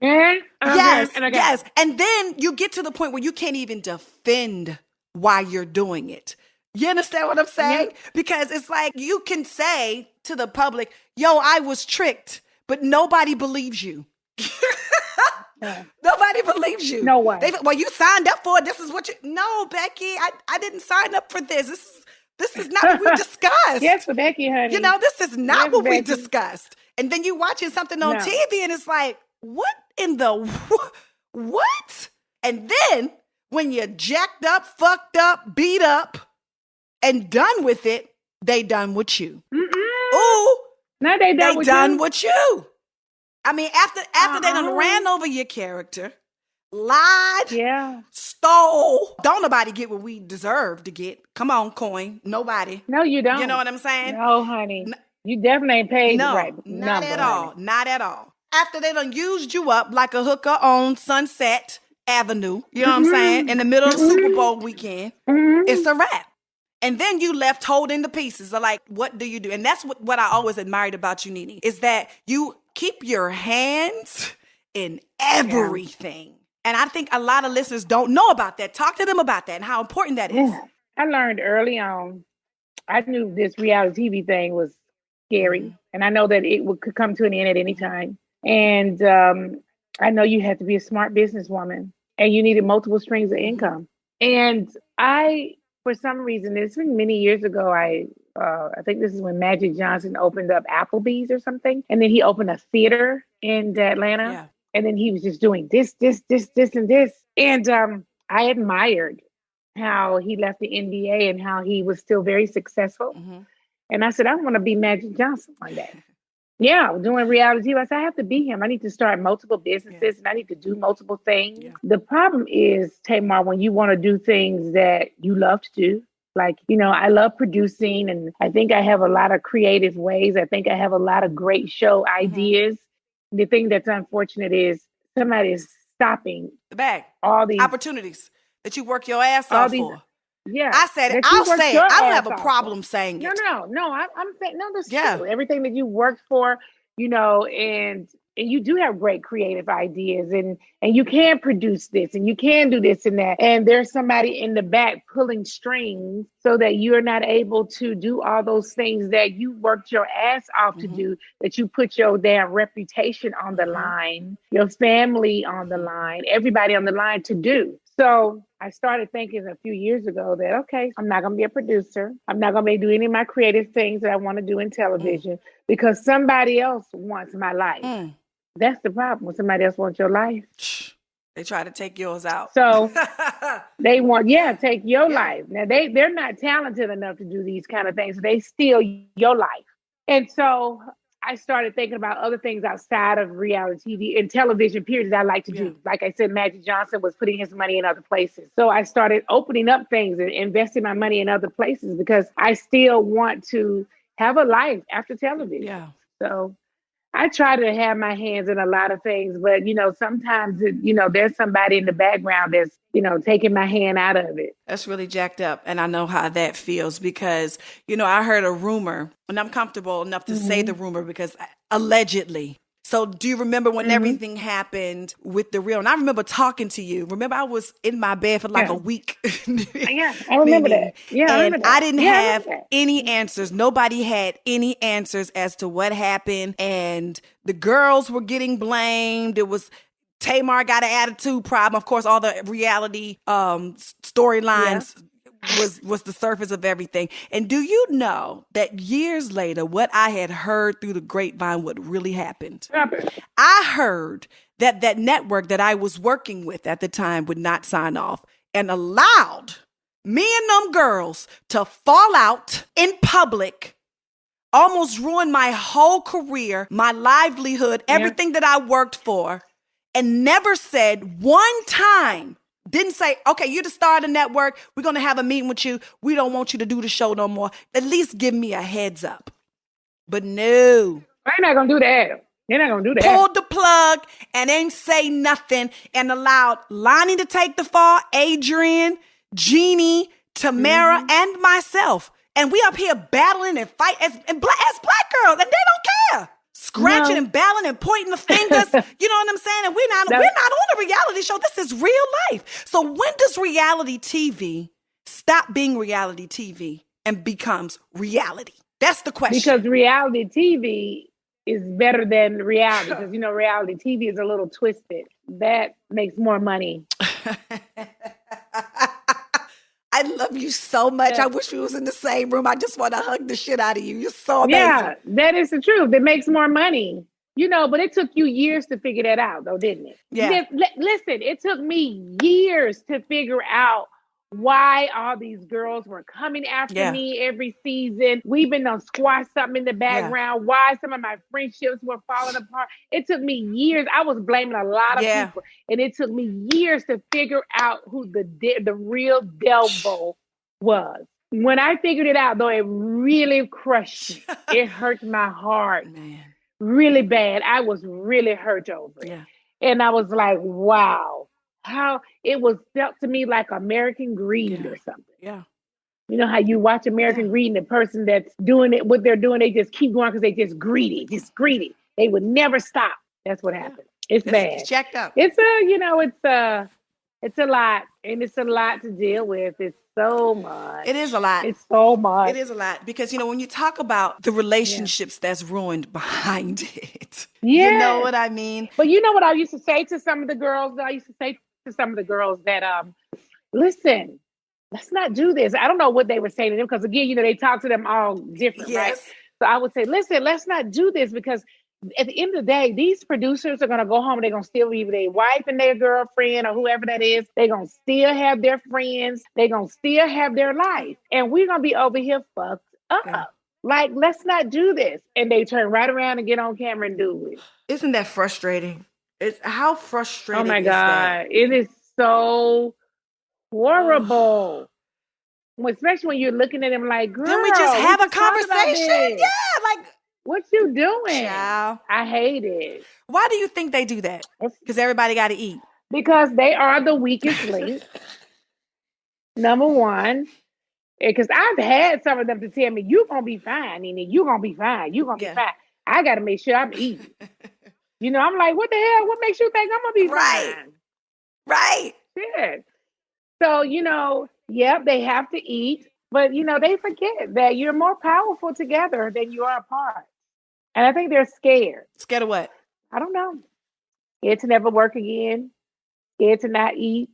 [SPEAKER 1] Yes. And then you get to the point where you can't even defend why you're doing it. You understand what I'm saying? Yeah. Because it's like you can say to the public, yo, I was tricked, but nobody believes you. Nobody believes you.
[SPEAKER 3] No way.
[SPEAKER 1] Well, you signed up for it. This is what you... No, Becky, I didn't sign up for this. This is not what we discussed.
[SPEAKER 3] Yes, Becky, honey.
[SPEAKER 1] This is not what we discussed. And then you watching something on TV and it's like, what in the... What? And then... when you're jacked up, fucked up, beat up, and done with it, they done with you. Ooh,
[SPEAKER 3] now they done
[SPEAKER 1] with you. I mean, after they done ran over your character, lied, stole. Don't nobody get what we deserve to get. Come on, coin. Nobody.
[SPEAKER 3] No, you don't.
[SPEAKER 1] You know what I'm saying?
[SPEAKER 3] No, honey. You definitely ain't paid the right
[SPEAKER 1] not
[SPEAKER 3] number,
[SPEAKER 1] at all.
[SPEAKER 3] honey.
[SPEAKER 1] Not at all. After they done used you up like a hooker on Sunset Avenue, you know what I'm saying? In the middle of the Super Bowl weekend, it's a wrap. And then you left holding the pieces. So like, what do you do? And that's what I always admired about you, NeNe, is that you keep your hands in everything. Yeah. And I think a lot of listeners don't know about that. Talk to them about that and how important that is.
[SPEAKER 3] I learned early on, I knew this reality TV thing was scary. And I know that could come to an end at any time. And I know you had to be a smart businesswoman and you needed multiple streams of income. And for some reason, it's been many years ago, I think this is when Magic Johnson opened up Applebee's or something. And then he opened a theater in Atlanta. Yeah. And then he was just doing this, and this. And I admired how he left the NBA and how he was still very successful. And I said, I want to be Magic Johnson one day. Yeah, doing reality TV. I said, I have to be him. I need to start multiple
[SPEAKER 1] Yeah.
[SPEAKER 3] businesses and I need to do multiple things.
[SPEAKER 1] Yeah.
[SPEAKER 3] The problem is, Tamar, when you want to do things that you love to do, like, I love producing and I think I have a lot of creative ways. I think I have a lot of great show
[SPEAKER 1] Mm-hmm.
[SPEAKER 3] ideas. The thing that's unfortunate is somebody is stopping
[SPEAKER 1] The bag.
[SPEAKER 3] all these,
[SPEAKER 1] Opportunities that you work your ass
[SPEAKER 3] all
[SPEAKER 1] off
[SPEAKER 3] these,
[SPEAKER 1] for.
[SPEAKER 3] yeah,
[SPEAKER 1] I said it.
[SPEAKER 3] that you
[SPEAKER 1] I'll
[SPEAKER 3] worked
[SPEAKER 1] say it.
[SPEAKER 3] your
[SPEAKER 1] I don't
[SPEAKER 3] ass
[SPEAKER 1] have a
[SPEAKER 3] off for.
[SPEAKER 1] problem saying
[SPEAKER 3] No,
[SPEAKER 1] it.
[SPEAKER 3] no, no. I'm saying no. That's
[SPEAKER 1] Yeah.
[SPEAKER 3] true. Everything that you worked for, and you do have great creative ideas, and you can produce this, and you can do this and that. And there's somebody in the back pulling strings so that you're not able to do all those things that you worked your ass off to
[SPEAKER 1] Mm-hmm.
[SPEAKER 3] do. That you put your damn reputation on the
[SPEAKER 1] Mm-hmm.
[SPEAKER 3] line, your family on the line, everybody on the line to do. So I started thinking a few years ago that, okay, I'm not going to be a producer. I'm not going to do any of my creative things that I want to do in television because somebody else wants my life.
[SPEAKER 1] Mm.
[SPEAKER 3] That's the problem when somebody else wants your life.
[SPEAKER 1] They try to take yours out.
[SPEAKER 3] So they want, take your
[SPEAKER 1] Yeah.
[SPEAKER 3] life. Now they're not talented enough to do these kind of things. They steal your life. And so I started thinking about other things outside of reality TV and television periods that I like to
[SPEAKER 1] Yeah.
[SPEAKER 3] do. Like I said, Magic Johnson was putting his money in other places. So I started opening up things and investing my money in other places because I still want to have a life after television.
[SPEAKER 1] Yeah.
[SPEAKER 3] So I try to have my hands in a lot of things, but sometimes there's somebody in the background that's taking my hand out of it.
[SPEAKER 1] That's really jacked up. And I know how that feels because, I heard a rumor and I'm comfortable enough to say the rumor because allegedly. So do you remember when everything happened with the real? And I remember talking to you. Remember I was in my bed for like a week.
[SPEAKER 3] Yeah, I remember that. Yeah, I remember that.
[SPEAKER 1] I didn't have any answers. Nobody had any answers as to what happened. And the girls were getting blamed. It was Tamar got an attitude problem. Of course, all the reality storylines was the surface of everything. And do you know that years later, what I had heard through the grapevine, what really happened? I heard that network that I was working with at the time would not sign off and allowed me and them girls to fall out in public, almost ruin my whole career, my livelihood, everything that I worked for, and never said one time, didn't say, okay, you're the star of the network. We're going to have a meeting with you. We don't want you to do the show no more. At least give me a heads up. But no.
[SPEAKER 3] They're not going to do that. They're not going to do that.
[SPEAKER 1] Pulled the plug and ain't say nothing and allowed Lonnie to take the fall, Adrian, Jeannie, Tamara, and myself. And we up here battling and fighting as black girls, and they don't care. Scratching and battling and pointing the fingers. You know what I'm saying? And we're not on a reality show. This is real life. So when does reality TV stop being reality TV and becomes reality? That's the question.
[SPEAKER 3] Because reality TV is better than reality. Because, reality TV is a little twisted. That makes more money.
[SPEAKER 1] I love you so much. I wish we was in the same room. I just want to hug the shit out of you. You're so amazing.
[SPEAKER 3] Yeah, that is the truth. It makes more money. But it took you years to figure that out, though, didn't it?
[SPEAKER 1] Yeah.
[SPEAKER 3] Listen, it took me years to figure out why all these girls were coming after me every season. We've been on squash something in the background. Why some of my friendships were falling apart. It took me years. I was blaming a lot of people. And it took me years to figure out who the real devil was. When I figured it out, though, it really crushed me. It hurt my heart.
[SPEAKER 1] Man.
[SPEAKER 3] Really bad. I was really hurt over it.
[SPEAKER 1] Yeah.
[SPEAKER 3] And I was like, wow. How it was felt to me like American Greed or something.
[SPEAKER 1] Yeah.
[SPEAKER 3] You know how you watch American Greed and the person that's doing it, what they're doing, they just keep going because they just greedy. They would never stop. That's what happened. It's bad.
[SPEAKER 1] It's jacked up.
[SPEAKER 3] It's a lot. And it's a lot to deal with. It's so much.
[SPEAKER 1] It is a lot.
[SPEAKER 3] It's so much.
[SPEAKER 1] It is a lot because, when you talk about the relationships that's ruined behind it,
[SPEAKER 3] you
[SPEAKER 1] know what I mean?
[SPEAKER 3] But you know what I used to say to some of the girls? That, listen, let's not do this. I don't know what they were saying to them because, again, they talk to them all different, right? So I would say, listen, let's not do this because at the end of the day, these producers are going to go home and they're going to still leave their wife and their girlfriend or whoever that is. They're going to still have their friends. They're going to still have their life. And we're going to be over here fucked up. Like, let's not do this. And they turn right around and get on camera and do it.
[SPEAKER 1] Isn't that frustrating? It's how
[SPEAKER 3] Oh
[SPEAKER 1] frustrating
[SPEAKER 3] my
[SPEAKER 1] is that?
[SPEAKER 3] God. It is so horrible. Especially when you're looking at him like,
[SPEAKER 1] Then we just
[SPEAKER 3] girl, we
[SPEAKER 1] have a
[SPEAKER 3] just talked about
[SPEAKER 1] conversation.
[SPEAKER 3] this.
[SPEAKER 1] Yeah, like,
[SPEAKER 3] What you doing?
[SPEAKER 1] child.
[SPEAKER 3] I hate it.
[SPEAKER 1] Why do you think they do that? Because everybody got to eat.
[SPEAKER 3] Because they are the weakest link, number one. Because I've had some of them to tell me, you're going to be fine, NeNe. You're going to be fine. You're going to be fine. I got to make sure I'm eating. I'm like, what the hell? What makes you think I'm going to be fine?
[SPEAKER 1] Right.
[SPEAKER 3] Shit. So, yep, they have to eat. But, they forget that you're more powerful together than you are apart. And I think they're scared.
[SPEAKER 1] Scared of what?
[SPEAKER 3] I don't know. Scared to never work again. Scared to not eat.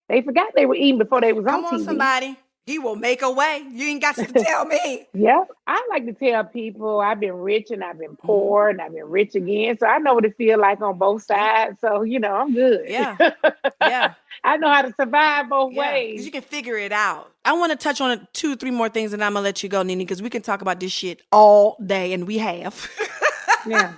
[SPEAKER 3] They forgot they were eating before they was on TV.
[SPEAKER 1] Come on, somebody. He will make a way. You ain't got to tell me.
[SPEAKER 3] Yep. I like to tell people I've been rich and I've been poor and I've been rich again. So I know what it feels like on both sides. So, I'm good.
[SPEAKER 1] Yeah. Yeah.
[SPEAKER 3] I know how to survive both ways.
[SPEAKER 1] You can figure it out. I want to touch on 2, 3 more things and I'm going to let you go, NeNe, because we can talk about this shit all day, and we have.
[SPEAKER 3] Yeah.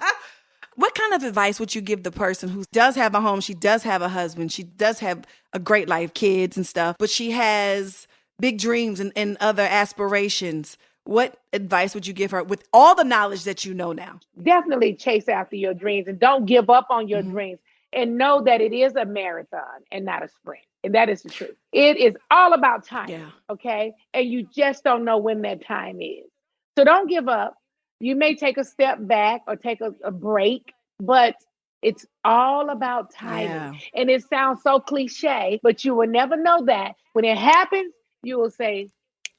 [SPEAKER 1] What kind of advice would you give the person who does have a home, she does have a husband, she does have a great life, kids and stuff, but she has big dreams and other aspirations? What advice would you give her with all the knowledge that you know now?
[SPEAKER 3] Definitely chase after your dreams and don't give up on your dreams, and know that it is a marathon and not a sprint. And that is the truth. It is all about time.
[SPEAKER 1] Yeah.
[SPEAKER 3] Okay. And you just don't know when that time is. So don't give up. You may take a step back or take a break, but it's all about timing.
[SPEAKER 1] Yeah.
[SPEAKER 3] And it sounds so cliche, but you will never know that. When it happens, you will say,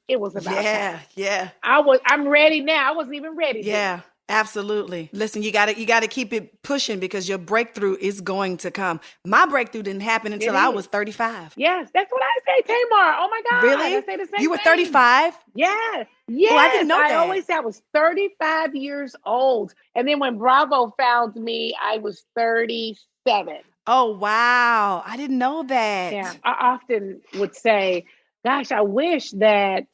[SPEAKER 3] it was about time.
[SPEAKER 1] Yeah.
[SPEAKER 3] I'm ready now. I wasn't even ready.
[SPEAKER 1] Yeah. Absolutely. Listen, you gotta keep it pushing, because your breakthrough is going to come. My breakthrough didn't happen until I was 35.
[SPEAKER 3] Yes, that's what I say, Tamar. Oh my God.
[SPEAKER 1] Really?
[SPEAKER 3] I say the same
[SPEAKER 1] You were
[SPEAKER 3] thing.
[SPEAKER 1] 35?
[SPEAKER 3] Yes.
[SPEAKER 1] Oh, I didn't know that.
[SPEAKER 3] I always say I was 35 years old. And then when Bravo found me, I was 37.
[SPEAKER 1] Oh, wow. I didn't know that.
[SPEAKER 3] Yeah. I often would say, gosh, I wish that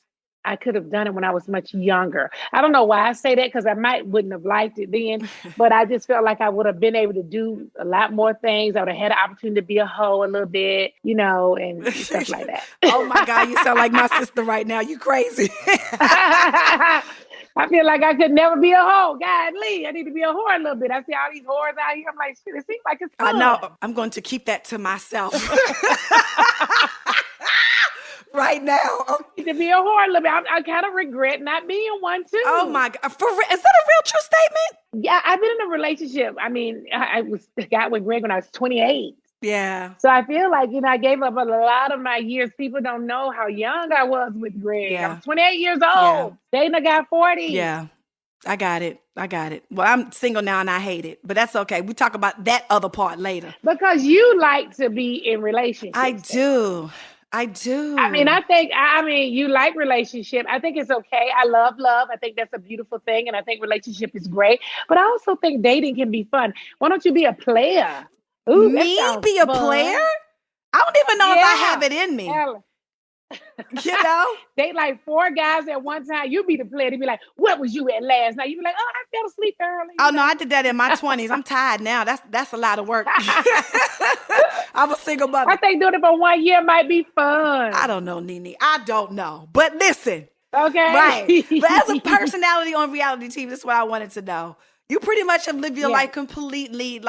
[SPEAKER 3] I could have done it when I was much younger. I don't know why I say that, because I wouldn't have liked it then, but I just felt like I would have been able to do a lot more things. I would have had an opportunity to be a hoe a little bit, and stuff like that.
[SPEAKER 1] Oh my God, you sound like my sister right now. You crazy.
[SPEAKER 3] I feel like I could never be a hoe. God, Lee, I need to be a whore a little bit. I see all these whores out here. I'm like, shit, it seems like it's fun.
[SPEAKER 1] I know. I'm going to keep that to myself. Right now.
[SPEAKER 3] To be a whore a little bit. I kind of regret not being one too.
[SPEAKER 1] Oh my God. Is that a real true statement?
[SPEAKER 3] Yeah, I've been in a relationship. I mean, I got with Greg when I was 28.
[SPEAKER 1] Yeah.
[SPEAKER 3] So I feel like, I gave up a lot of my years. People don't know how young I was with Greg.
[SPEAKER 1] Yeah.
[SPEAKER 3] I'm 28 years old. Dating a guy 40.
[SPEAKER 1] Yeah. I got it. Well, I'm single now and I hate it, but that's okay. We talk about that other part later.
[SPEAKER 3] Because you like to be in relationships.
[SPEAKER 1] I do.
[SPEAKER 3] I mean, you like relationship. I think it's okay. I love love. I think that's a beautiful thing. And I think relationship is great. But I also think dating can be fun. Why don't you be a player? Ooh,
[SPEAKER 1] me be a player? I don't even know if I have it in me.
[SPEAKER 3] Date like 4 guys at one time. You be the player. They be like, what was you at last night? You be like, oh, I fell asleep early.
[SPEAKER 1] Oh, no, I did that in my 20s. I'm tired now. That's a lot of work. I'm a single mother.
[SPEAKER 3] I think doing it for 1 year might be fun.
[SPEAKER 1] I don't know, NeNe. I don't know. But listen.
[SPEAKER 3] Okay.
[SPEAKER 1] Right. But as a personality on reality TV, this is what I wanted to know. You pretty much have lived your life completely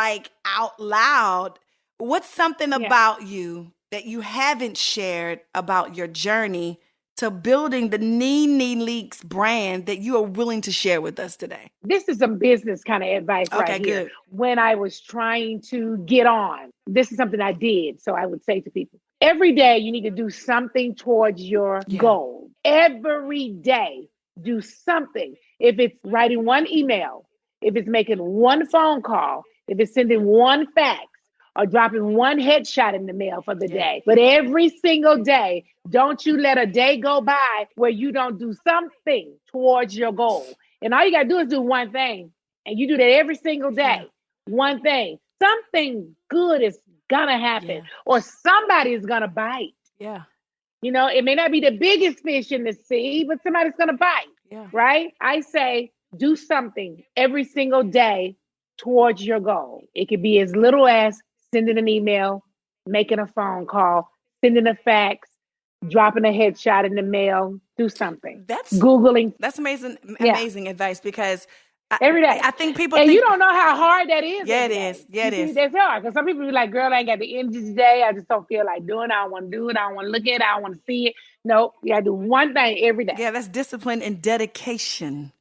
[SPEAKER 1] out loud. What's something about you that you haven't shared about your journey to building the NeNe Leakes brand that you are willing to share with us today?
[SPEAKER 3] This is some business kind of advice right here. Good. When I was trying to get on, this is something I did. So I would say to people, every day you need to do something towards your goal. Every day, do something. If it's writing one email, if it's making one phone call, if it's sending one fax, or dropping one headshot in the mail for the day. But every single day, don't you let a day go by where you don't do something towards your goal. And all you got to do is do one thing. And you do that every single day. One thing. Something good is going to happen. Or somebody is going to bite.
[SPEAKER 1] Yeah.
[SPEAKER 3] It may not be the biggest fish in the sea, but somebody's going to bite.
[SPEAKER 1] Yeah.
[SPEAKER 3] right? I say do something every single day towards your goal. It could be as little as sending an email, making a phone call, sending a fax, dropping a headshot in the mail, do something.
[SPEAKER 1] That's
[SPEAKER 3] Googling.
[SPEAKER 1] amazing,
[SPEAKER 3] Yeah.
[SPEAKER 1] amazing advice, because I,
[SPEAKER 3] Every day.
[SPEAKER 1] I think people
[SPEAKER 3] And you
[SPEAKER 1] think,
[SPEAKER 3] don't know how hard that is
[SPEAKER 1] yeah, it
[SPEAKER 3] every
[SPEAKER 1] is.
[SPEAKER 3] day.
[SPEAKER 1] Yeah,
[SPEAKER 3] You
[SPEAKER 1] it
[SPEAKER 3] see,
[SPEAKER 1] is.
[SPEAKER 3] that's hard. Because some people be like, girl, I ain't got the energy today. I just don't feel like doing it. I don't want to do it. I don't want to look at it. I don't want to see it. No, you got to do one thing every day.
[SPEAKER 1] Yeah, that's discipline and dedication.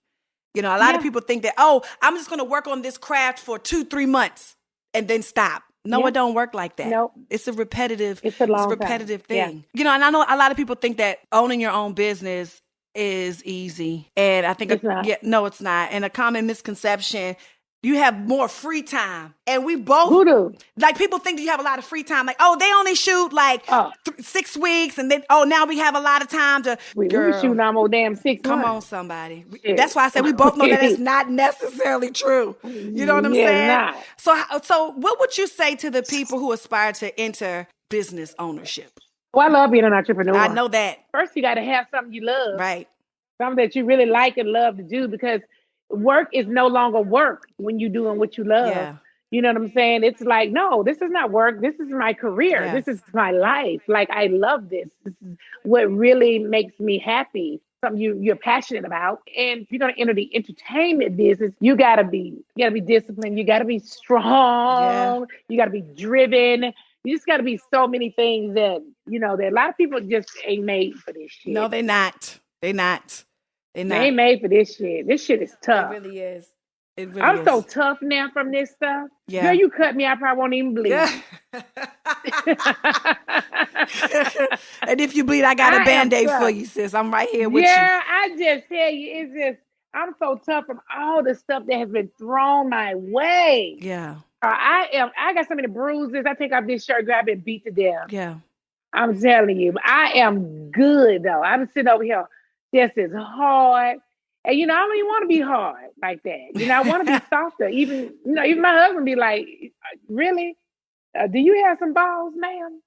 [SPEAKER 1] You know, a lot of
[SPEAKER 3] Yeah.
[SPEAKER 1] people think that, oh, I'm just going to work on this craft for 2-3 months and then stop. No,
[SPEAKER 3] Yeah.
[SPEAKER 1] it don't work like that.
[SPEAKER 3] Nope.
[SPEAKER 1] It's a repetitive,
[SPEAKER 3] It's a long time. Yeah.
[SPEAKER 1] thing. You know, and I know a lot of people think that owning your own business is easy. And I think,
[SPEAKER 3] It's not.
[SPEAKER 1] yeah, no, it's not. And a common misconception, you have more free time. And we both,
[SPEAKER 3] Who do?
[SPEAKER 1] like, people think that you have a lot of free time. Like, oh, they only shoot like
[SPEAKER 3] Oh,
[SPEAKER 1] 6 weeks. And then, oh, now we have a lot of time to,
[SPEAKER 3] we be
[SPEAKER 1] girl.
[SPEAKER 3] shooting almost damn 6
[SPEAKER 1] Come on,
[SPEAKER 3] months.
[SPEAKER 1] somebody.
[SPEAKER 3] Shit.
[SPEAKER 1] That's why I said we both know that it's not necessarily true. You know what I'm
[SPEAKER 3] Yeah,
[SPEAKER 1] saying?
[SPEAKER 3] not.
[SPEAKER 1] So what would you say to the people who aspire to enter business ownership?
[SPEAKER 3] Well, I love being an entrepreneur.
[SPEAKER 1] I know that.
[SPEAKER 3] First, you got to have something you love,
[SPEAKER 1] Right.
[SPEAKER 3] something that you really like and love to do, because work is no longer work when you're doing what you love.
[SPEAKER 1] Yeah.
[SPEAKER 3] You know what I'm saying? It's like, no, this is not work. This is my career.
[SPEAKER 1] Yeah.
[SPEAKER 3] This is my life. Like, I love this. This is what really makes me happy. Something you're passionate about. And if you're going to enter the entertainment business, you gotta be disciplined. You gotta be strong.
[SPEAKER 1] Yeah.
[SPEAKER 3] You gotta be driven. You just gotta be so many things that, that a lot of people just ain't made for this shit.
[SPEAKER 1] No, they're not. They're not. They're not.
[SPEAKER 3] They ain't made for this shit. This shit is tough.
[SPEAKER 1] It really is. It really
[SPEAKER 3] I'm
[SPEAKER 1] is.
[SPEAKER 3] so tough now from this stuff.
[SPEAKER 1] Yeah.
[SPEAKER 3] Girl, you cut me, I probably won't even bleed.
[SPEAKER 1] Yeah. And if you bleed, I got a Band-Aid for you, sis. I'm right here with you.
[SPEAKER 3] Yeah, I just tell you, it's just, I'm so tough from all the stuff that has been thrown my way.
[SPEAKER 1] Yeah.
[SPEAKER 3] I got so many bruises. I take off this shirt, girl, I've been beat to death.
[SPEAKER 1] Yeah.
[SPEAKER 3] I'm telling you, I am good though. I'm sitting over here just as hard. And I don't even want to be hard like that. I want to be softer. Even my husband be like, really? Do you have some balls, ma'am?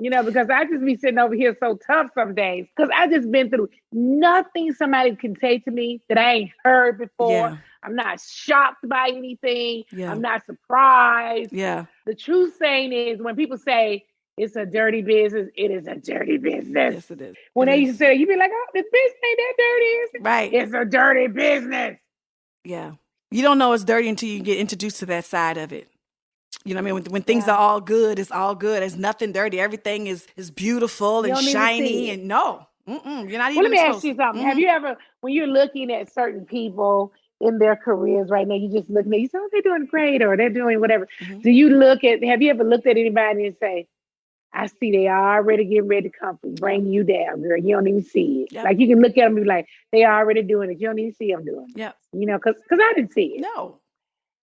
[SPEAKER 3] Because I just be sitting over here so tough some days. Because I just been through nothing somebody can say to me that I ain't heard before.
[SPEAKER 1] Yeah.
[SPEAKER 3] I'm not shocked by anything.
[SPEAKER 1] Yeah.
[SPEAKER 3] I'm not surprised.
[SPEAKER 1] Yeah.
[SPEAKER 3] The true saying is, when people say it's a dirty business, it is a dirty business.
[SPEAKER 1] Yes, it is.
[SPEAKER 3] When they used to say, you be like, oh, this business ain't that dirty, is it?
[SPEAKER 1] Right.
[SPEAKER 3] It's a dirty business.
[SPEAKER 1] Yeah. You don't know it's dirty until you get introduced to that side of it. You know what I mean? When things are all good, it's all good. There's nothing dirty. Everything is beautiful and shiny. And no, you're not even.
[SPEAKER 3] Well, let me ask you something.
[SPEAKER 1] Mm-hmm.
[SPEAKER 3] Have you ever, when you're looking at certain people in their careers right now, you just looking at, you say, oh, they're doing great or they're doing whatever.
[SPEAKER 1] Mm-hmm.
[SPEAKER 3] Have you ever looked at anybody and say, I see they already getting ready to come and bring you down, girl. You don't even see it.
[SPEAKER 1] Yep.
[SPEAKER 3] Like, you can look at them and be like, they already doing it. You don't even see them doing it.
[SPEAKER 1] Yeah.
[SPEAKER 3] Because I didn't see it.
[SPEAKER 1] No.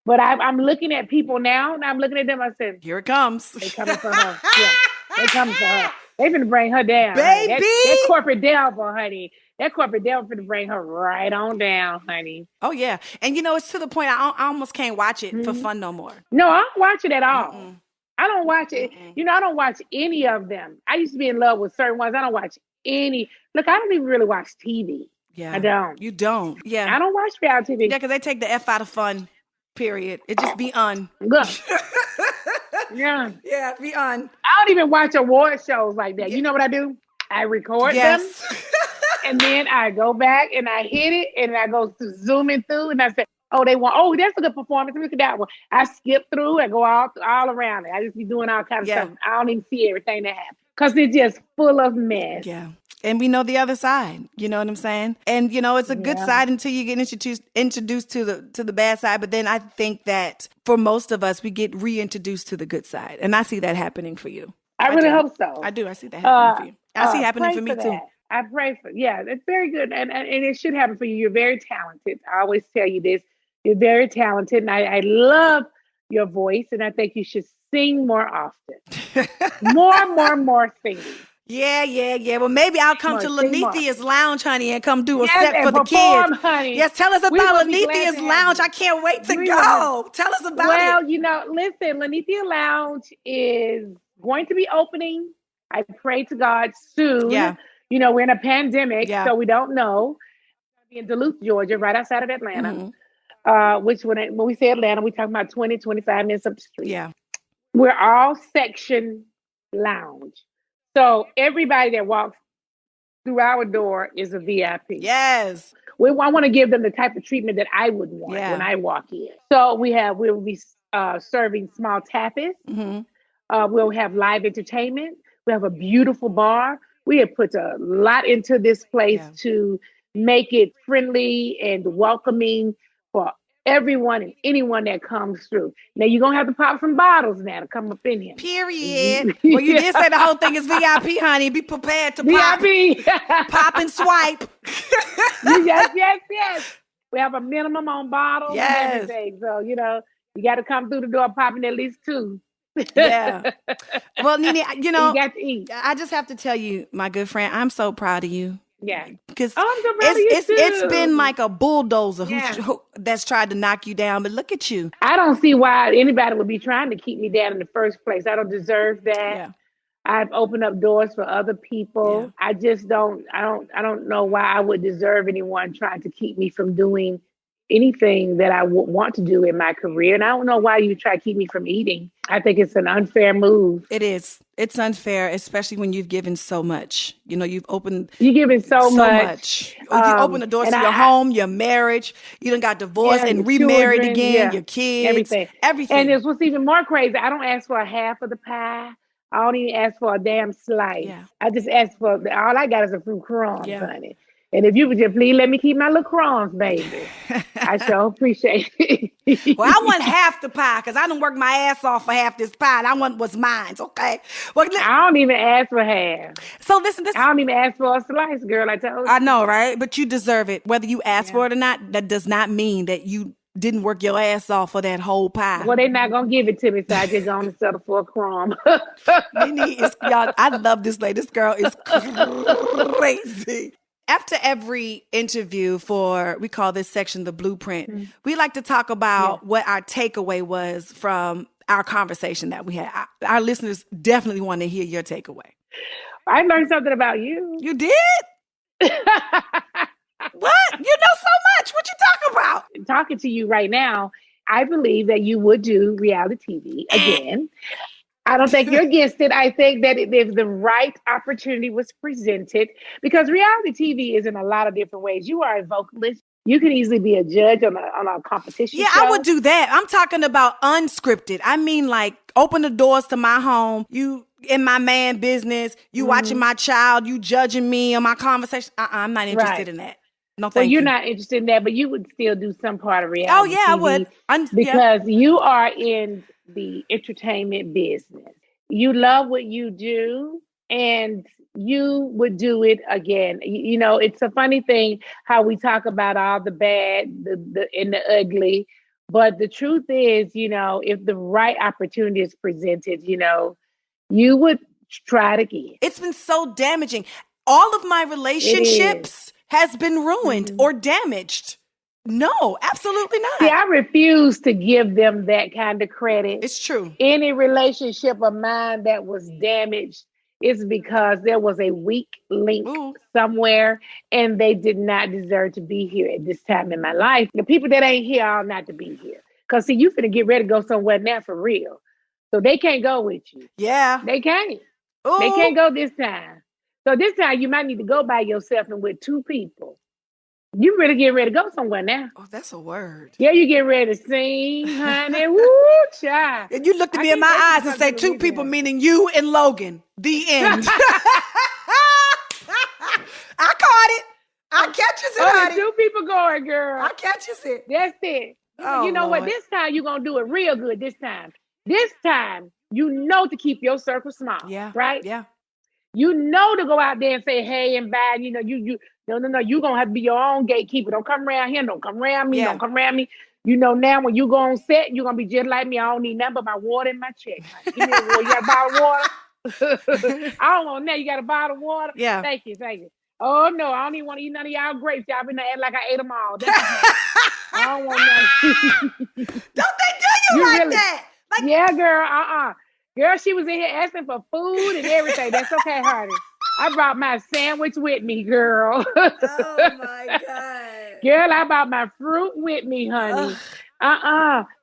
[SPEAKER 3] But I'm looking at people now, and I'm looking at them. I said,
[SPEAKER 1] here it comes.
[SPEAKER 3] They coming for her. Yeah, they coming for her. They finna bring her down,
[SPEAKER 1] baby.
[SPEAKER 3] Honey. That corporate devil, honey. That corporate devil finna bring her right on down, honey.
[SPEAKER 1] Oh yeah, and it's to the point I almost can't watch it for fun no more.
[SPEAKER 3] No, I don't watch it at all.
[SPEAKER 1] Mm-mm.
[SPEAKER 3] I don't watch it. I don't watch any of them. I used to be in love with certain ones. I don't watch any. Look, I don't even really watch TV.
[SPEAKER 1] Yeah,
[SPEAKER 3] I don't.
[SPEAKER 1] You don't. Yeah,
[SPEAKER 3] I don't watch reality TV.
[SPEAKER 1] Yeah, because they take the F out of fun. Period. It just be on.
[SPEAKER 3] Look. Yeah.
[SPEAKER 1] Yeah, be on.
[SPEAKER 3] I don't even watch award shows like that. You know what I do? I record them. And then I go back and I hit it and I go to zooming through and I say, that's a good performance. Look at that one. I skip through and go all around it. I just be doing all kinds of stuff. I don't even see everything that happens because it's just full of mess.
[SPEAKER 1] Yeah. And we know the other side. You know what I'm saying? And it's a good side until you get introduced to the bad side. But then I think that for most of us, we get reintroduced to the good side. And I see that happening for you.
[SPEAKER 3] I really hope so.
[SPEAKER 1] I do. I see that happening for you. I see it happening for me too.
[SPEAKER 3] I pray for, it's very good. And it should happen for you. You're very talented. I always tell you this. You're very talented. And I love your voice. And I think you should sing more often. more singing.
[SPEAKER 1] Yeah. Well, maybe I'll come to Lenethea's Lounge, honey, and come do a set for the kids.
[SPEAKER 3] Honey.
[SPEAKER 1] Yes, tell us about Lenethea's Lounge. I can't wait to go. Tell us about it.
[SPEAKER 3] Well, listen, Lenethea Lounge is going to be opening. I pray to God soon.
[SPEAKER 1] Yeah.
[SPEAKER 3] We're in a pandemic, so we don't know. in Duluth, Georgia, right outside of Atlanta.
[SPEAKER 1] Mm-hmm.
[SPEAKER 3] When we say Atlanta, we talking about 20, 25 minutes up the street.
[SPEAKER 1] Yeah.
[SPEAKER 3] We're all section lounge. So everybody that walks through our door is a VIP.
[SPEAKER 1] Yes.
[SPEAKER 3] I want to give them the type of treatment that I would want when
[SPEAKER 1] Yeah.
[SPEAKER 3] I walk in. So we'll be serving small tapas.
[SPEAKER 1] Mm-hmm.
[SPEAKER 3] We'll have live entertainment. We have a beautiful bar. We have put a lot into this place to make it friendly and welcoming for everyone and anyone that comes through. Now you're gonna have to pop some bottles now to come up in here.
[SPEAKER 1] Period. Well, you did say the whole thing is VIP, honey. Be prepared to pop.
[SPEAKER 3] VIP.
[SPEAKER 1] Pop and swipe.
[SPEAKER 3] Yes. We have a minimum on bottles and everything. So, you got to come through the door popping at least 2.
[SPEAKER 1] Yeah. Well, NeNe,
[SPEAKER 3] you got to eat.
[SPEAKER 1] I just have to tell you, my good friend, I'm so proud of you.
[SPEAKER 3] Yeah.
[SPEAKER 1] Because
[SPEAKER 3] I'm so proud of you too.
[SPEAKER 1] It's been like a bulldozer that's tried to knock you down, but look at you.
[SPEAKER 3] I don't see why anybody would be trying to keep me down in the first place. I don't deserve that.
[SPEAKER 1] Yeah.
[SPEAKER 3] I've opened up doors for other people. Yeah. I don't know why I would deserve anyone trying to keep me from doing anything that I would want to do in my career. And I don't know why you try to keep me from eating. I think it's an unfair move.
[SPEAKER 1] It is. It's unfair, especially when you've given so much. You've
[SPEAKER 3] given so much.
[SPEAKER 1] You open the doors to your home, your marriage. You done got divorced and remarried again, your kids. Everything.
[SPEAKER 3] And what's even more crazy, I don't ask for a half of the pie. I don't even ask for a damn slice. Yeah. I just ask for, all I got is a few crumbs, honey. And if you would just please let me keep my little crumbs, baby, I sure appreciate it.
[SPEAKER 1] Well, I want half the pie because I done worked my ass off for half this pie. And I want what's mine, okay? Well,
[SPEAKER 3] I don't even ask for half.
[SPEAKER 1] So listen,
[SPEAKER 3] I don't even ask for a slice, girl. I told you.
[SPEAKER 1] I know, right? But you deserve it. Whether you ask for it or not, that does not mean that you didn't work your ass off for that whole pie.
[SPEAKER 3] Well, they're not going to give it to me, so I just going to settle for a crumb.
[SPEAKER 1] Y'all, I love this lady. This girl is crazy. After every interview we call this section the blueprint, we like to talk about what our takeaway was from our conversation that we had. Our listeners definitely want to hear your takeaway.
[SPEAKER 3] I learned something about you.
[SPEAKER 1] You did? What? You know so much. What you talking about?
[SPEAKER 3] Talking to you right now, I believe that you would do reality TV again. I don't think you're against it. I think that if the right opportunity was presented, because reality TV is in a lot of different ways. You are a vocalist. You can easily be a judge on a competition show.
[SPEAKER 1] I would do that. I'm talking about unscripted. I mean, like, open the doors to my home. You in my man business. You watching my child. You judging me on my conversation. I'm not interested in that. No, thank you.
[SPEAKER 3] So you're not interested in that, but you would still do some part of reality
[SPEAKER 1] TV. Oh, yeah, I would.
[SPEAKER 3] Because you are in the entertainment business. You love what you do, and you would do it again. It's a funny thing how we talk about all the bad, the and the ugly, but the truth is, if the right opportunity is presented, you would try it again.
[SPEAKER 1] It's been so damaging. All of my relationships has been ruined or damaged. No, absolutely not.
[SPEAKER 3] See, I refuse to give them that kind of credit.
[SPEAKER 1] It's true.
[SPEAKER 3] Any relationship of mine that was damaged is because there was a weak link somewhere, and they did not deserve to be here at this time in my life. The people that ain't here ought not to be here. Because, see, you finna get ready to go somewhere now for real. So they can't go with you.
[SPEAKER 1] Yeah.
[SPEAKER 3] They can't. Ooh. They can't go this time. So this time you might need to go by yourself and with 2 people. You really get ready to go somewhere now.
[SPEAKER 1] Oh, that's a word.
[SPEAKER 3] Yeah, you get ready to sing, honey. Woo, child.
[SPEAKER 1] And you looked at me in my eyes and say 2 people, meaning you and Logan. The end. I caught it. I catch you, honey.
[SPEAKER 3] 2 people going, girl.
[SPEAKER 1] I catch you, sit.
[SPEAKER 3] That's it.
[SPEAKER 1] Oh,
[SPEAKER 3] you know
[SPEAKER 1] Lord.
[SPEAKER 3] What? This time you're going to do it real good this time. This time, to keep your circle small.
[SPEAKER 1] Yeah.
[SPEAKER 3] Right?
[SPEAKER 1] Yeah.
[SPEAKER 3] To go out there and say, hey, and bye. No, you're going to have to be your own gatekeeper. Don't come around here. Don't come around me. Yeah. Don't come around me. Now when you go on set, you're going to be just like me. I don't need nothing but my water and my check. Give me a water. You got a bottle of water? I don't want that. You got a bottle of water?
[SPEAKER 1] Yeah.
[SPEAKER 3] Thank you. Oh, no, I don't even want to eat none of y'all grapes. Y'all been acting like I ate them all. I don't want none.
[SPEAKER 1] Don't they do you like really? That? Like,
[SPEAKER 3] yeah, girl. Girl, she was in here asking for food and everything. That's okay, honey. I brought my sandwich with me, girl.
[SPEAKER 1] Oh, my God.
[SPEAKER 3] Girl, I brought my fruit with me, honey.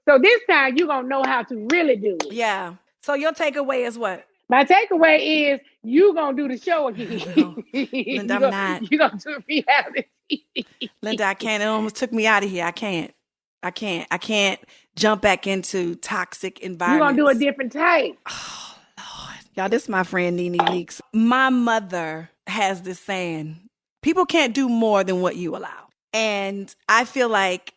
[SPEAKER 3] So this time you gonna know how to really do it.
[SPEAKER 1] Yeah. So your takeaway is what?
[SPEAKER 3] My takeaway is you gonna do the show again.
[SPEAKER 1] No, Linda, I'm not.
[SPEAKER 3] You gonna do reality.
[SPEAKER 1] Linda, I can't. It almost took me out of here. I can't. I can't jump back into toxic
[SPEAKER 3] You
[SPEAKER 1] environments.
[SPEAKER 3] gonna do a different type.
[SPEAKER 1] Oh, Lord. Y'all, this is my friend NeNe Leakes. My mother has this saying, people can't do more than what you allow. And I feel like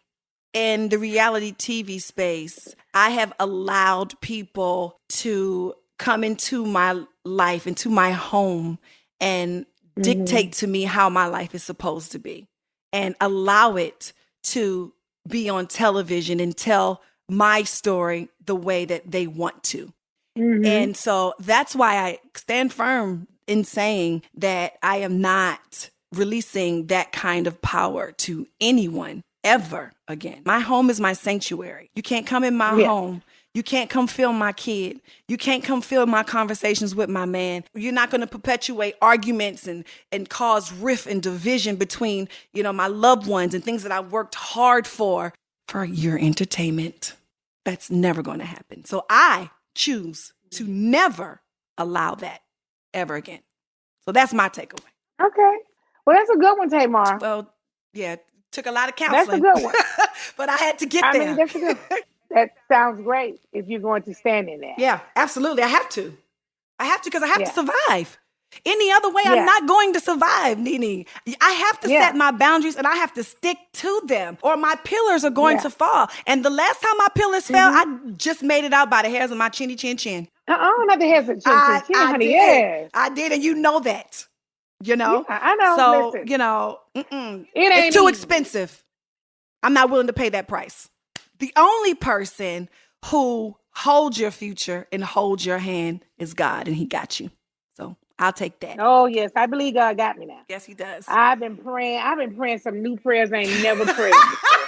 [SPEAKER 1] in the reality TV space, I have allowed people to come into my life, into my home, and dictate to me how my life is supposed to be, and allow it to be on television and tell my story the way that they want to. And so that's why I stand firm in saying that I am not releasing that kind of power to anyone ever again. My home is my sanctuary. You can't come in my home. You can't come film my kid. You can't come film my conversations with my man. You're not going to perpetuate arguments and cause rift and division between, my loved ones and things that I worked hard for your entertainment. That's never going to happen. So I choose to never allow that ever again. So that's my takeaway.
[SPEAKER 3] Okay. Well, that's a good one, Tamar.
[SPEAKER 1] Well, yeah, took a lot of counseling.
[SPEAKER 3] That's a good one.
[SPEAKER 1] But I had to get there.
[SPEAKER 3] I mean, that's a good one. That sounds great if you're going to stand in that.
[SPEAKER 1] Yeah, absolutely. I have to because I have to survive. Any other way, I'm
[SPEAKER 3] Yeah.
[SPEAKER 1] not going to survive, NeNe. I have to set my boundaries and I have to stick to them or my pillars are going to fall. And the last time my pillars fell, I just made it out by the hairs of my chinny chin chin.
[SPEAKER 3] Not the hairs of chin, honey.
[SPEAKER 1] Did.
[SPEAKER 3] Yes.
[SPEAKER 1] I did, and you know that.
[SPEAKER 3] Yeah, I know.
[SPEAKER 1] So,
[SPEAKER 3] Listen,
[SPEAKER 1] it's too expensive. I'm not willing to pay that price. The only person who holds your future and holds your hand is God, and he got you. So I'll take that.
[SPEAKER 3] Oh, yes. I believe God got me now.
[SPEAKER 1] Yes, he does.
[SPEAKER 3] I've been praying some new prayers I ain't never prayed before.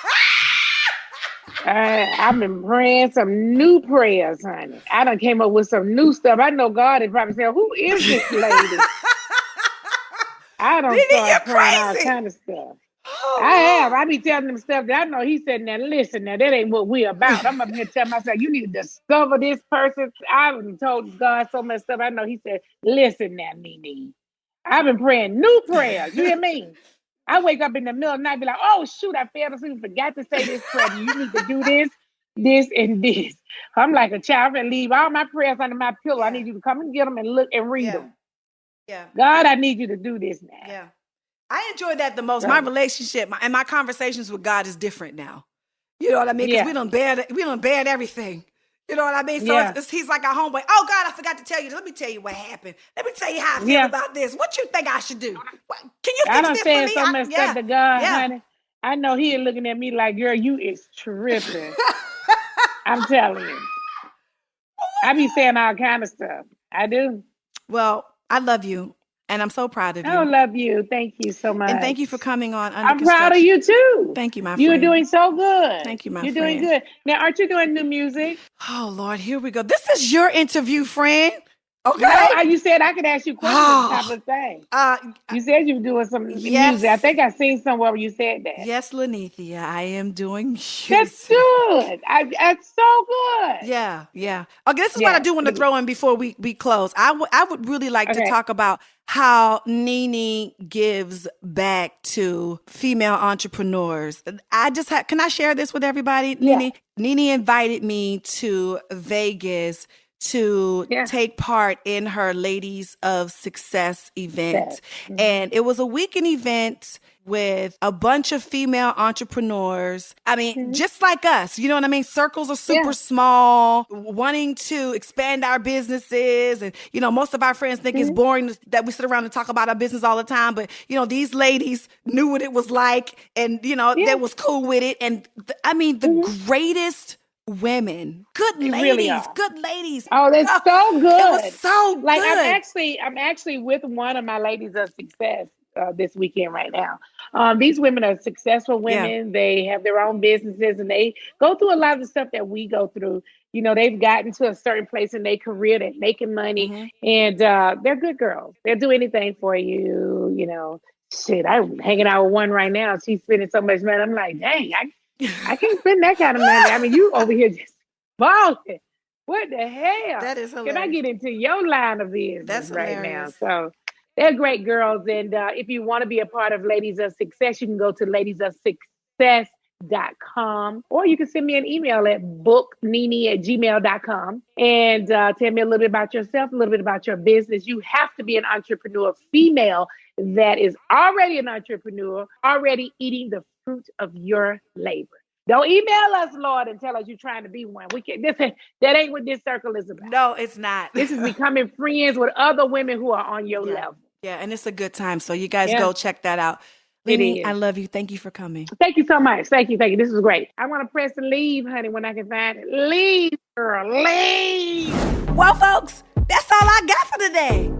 [SPEAKER 3] I've been praying some new prayers, honey. I done came up with some new stuff. I know God is probably saying, who is this lady? I don't start praying all kind of stuff.
[SPEAKER 1] Oh,
[SPEAKER 3] I have. I be telling them stuff that I know he said, now listen, now that ain't what we're about. I'm up here telling myself, you need to discover this person. I've told God so much stuff. I know he said, listen now, NeNe. I've been praying new prayers. You hear me? I wake up in the middle of the night and be like, oh, shoot, I failed to sleep. Forgot to say this prayer. You need to do this, this, and this. I'm like a child and leave all my prayers under my pillow. I need you to come and get them and look and read them.
[SPEAKER 1] Yeah.
[SPEAKER 3] God, I need you to do this now.
[SPEAKER 1] Yeah. I enjoy that the most. My relationship and my conversations with God is different now. You know what I mean? Because we don't bear everything. You know what I mean? So he's like our homeboy. Oh God, I forgot to tell you. Let me tell you what happened. Let me tell you how I feel about this. What you think I should do? Can you fix this for me?
[SPEAKER 3] So much stuff to God, honey. I know he is looking at me like, girl, you is tripping. I'm telling you. I be saying all kind of stuff. I do.
[SPEAKER 1] Well, I love you. And I'm so proud of you.
[SPEAKER 3] I love you. Thank you so much.
[SPEAKER 1] And thank you for coming on.
[SPEAKER 3] I'm proud of you too.
[SPEAKER 1] Thank you, my friend.
[SPEAKER 3] You're doing so good.
[SPEAKER 1] Thank you, my
[SPEAKER 3] friend.
[SPEAKER 1] You're
[SPEAKER 3] doing good. Now, aren't you doing new music?
[SPEAKER 1] Oh, Lord, here we go. This is your interview, friend. Okay.
[SPEAKER 3] You said I could ask you questions at the top of the thing. You said you were doing some music. I think I seen somewhere where you said that.
[SPEAKER 1] Yes, Lenethia, I am doing music.
[SPEAKER 3] That's good. That's so good.
[SPEAKER 1] Yeah. Okay, this is what I do want to throw in before we close. I would really like to talk about how NeNe gives back to female entrepreneurs. Can I share this with everybody?
[SPEAKER 3] Yeah.
[SPEAKER 1] NeNe invited me to Vegas to take part in her Ladies of Success event. Mm-hmm. And it was a weekend event with a bunch of female entrepreneurs. I mean, just like us, you know what I mean? Circles are super small, wanting to expand our businesses. And, most of our friends think it's boring that we sit around and talk about our business all the time. But, these ladies knew what it was like and, they was cool with it. And the greatest women, good ladies.
[SPEAKER 3] Oh, that's so good.
[SPEAKER 1] It was so good.
[SPEAKER 3] Like I'm actually with one of my ladies of success this weekend right now. These women are successful women. They have their own businesses and they go through a lot of the stuff that we go through. They've gotten to a certain place in their career, they're making money and they're good girls. They'll do anything for you, Shit, I'm hanging out with one right now. She's spending so much money. I'm like, dang, I can't spend that kind of money. I mean, you over here just balling. What the hell?
[SPEAKER 1] That is hilarious.
[SPEAKER 3] Can I get into your line of business
[SPEAKER 1] That's
[SPEAKER 3] right
[SPEAKER 1] hilarious.
[SPEAKER 3] now? So they're great girls. And if you want to be a part of Ladies of Success, you can go to ladiesofsuccess.com, or you can send me an email at booknene@gmail.com and tell me a little bit about yourself, a little bit about your business. You have to be an entrepreneur female that is already an entrepreneur, already eating the fruit of your labor. Don't email us, Lord, and tell us you're trying to be one. We can't. That ain't what this circle is about.
[SPEAKER 1] No, it's not.
[SPEAKER 3] This is becoming friends with other women who are on your level.
[SPEAKER 1] Yeah, and it's a good time. So you guys go check that out. NeNe, I love you. Thank you for coming.
[SPEAKER 3] Thank you so much. Thank you. This was great. I want to press the leave, honey, when I can find it. Leave, girl, leave.
[SPEAKER 1] Well, folks, that's all I got for today.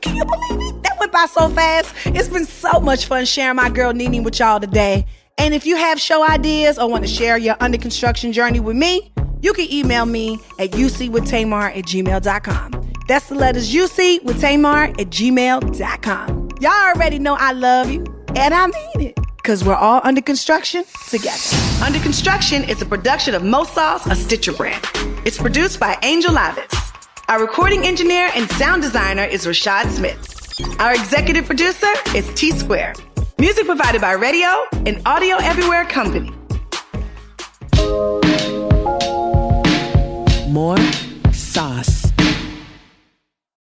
[SPEAKER 1] Can you believe it? That went by so fast. It's been so much fun sharing my girl NeNe with y'all today. And if you have show ideas or want to share your under construction journey with me, you can email me at ucwithtamar@gmail.com. That's the letters ucwithtamar@gmail.com. Y'all already know I love you, and I mean it, because we're all under construction together. Under Construction is a production of Mosauce, a Stitcher brand. It's produced by Angel Lavis. Our recording engineer and sound designer is Rashad Smith. Our executive producer is T Square. Music provided by Radio and Audio Everywhere Company.